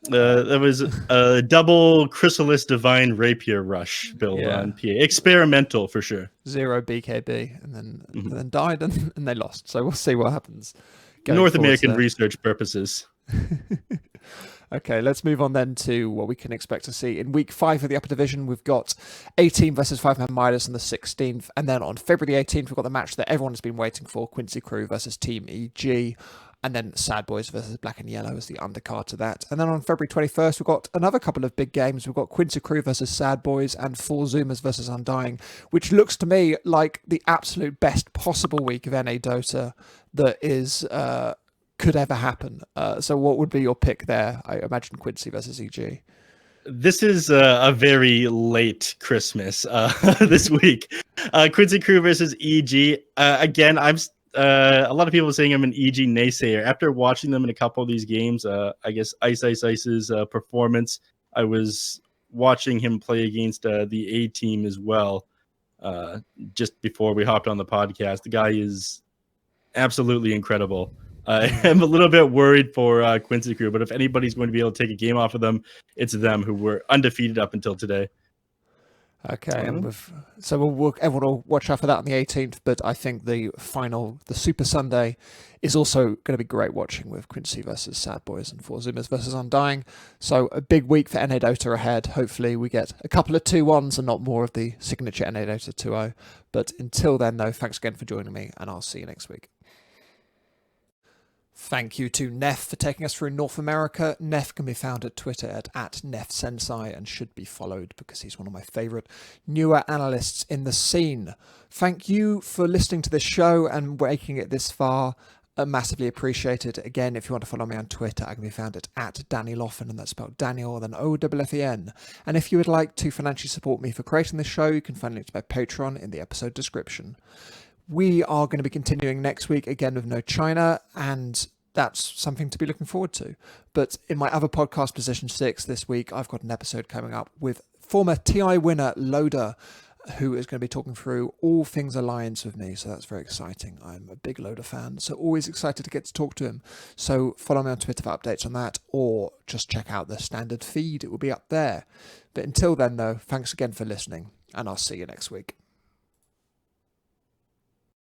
That was a double Chrysalis Divine Rapier Rush build on PA. Experimental, for sure. 0 BKB, and then died, and they lost. So we'll see what happens. North American research purposes. Okay, let's move on then to what we can expect to see. In week 5 of the upper division, we've got 18 versus 5-man Midas on the 16th. And then on February the 18th, we've got the match that everyone has been waiting for, Quincy Crew versus Team EG. And then Sad Boys versus Black and Yellow as the undercard to that. And then on February 21st, we've got another couple of big games. We've got Quincy Crew versus Sad Boys and Four Zoomers versus Undying, which looks to me like the absolute best possible week of NA Dota that is could ever happen. So what would be your pick there? I imagine Quincy versus EG. This is a very late Christmas this week. Quincy Crew versus EG. Again, a lot of people are saying I'm an EG naysayer. After watching them in a couple of these games, I guess Ice's performance, I was watching him play against the A team as well just before we hopped on the podcast. The guy is absolutely incredible. I am a little bit worried for Quincy Crew, but if anybody's going to be able to take a game off of them, it's them, who were undefeated up until today. Okay, and everyone will watch out for that on the 18th. But I think the Super Sunday, is also going to be great watching with Quincy versus Sad Boys and Four Zoomers versus Undying. So a big week for NA Dota ahead. Hopefully we get a couple of 2-1s and not more of the signature NA Dota 2-0. But until then, though, thanks again for joining me, and I'll see you next week. Thank you to Neff for taking us through North America. Neff can be found at Twitter at NeffSensei and should be followed because he's one of my favourite newer analysts in the scene. Thank you for listening to this show and making it this far. Massively appreciated. Again, if you want to follow me on Twitter, I can be found at Danny Loffen, and that's spelled Daniel, then O-F-F-E-N. And if you would like to financially support me for creating this show, you can find links to my Patreon in the episode description. We are going to be continuing next week again with no China, and that's something to be looking forward to. But in my other podcast, Position 6, this week, I've got an episode coming up with former TI winner Loader, who is going to be talking through all things Alliance with me. So that's very exciting. I'm a big Loader fan, so always excited to get to talk to him. So follow me on Twitter for updates on that, or just check out the standard feed. It will be up there. But until then, though, thanks again for listening, and I'll see you next week.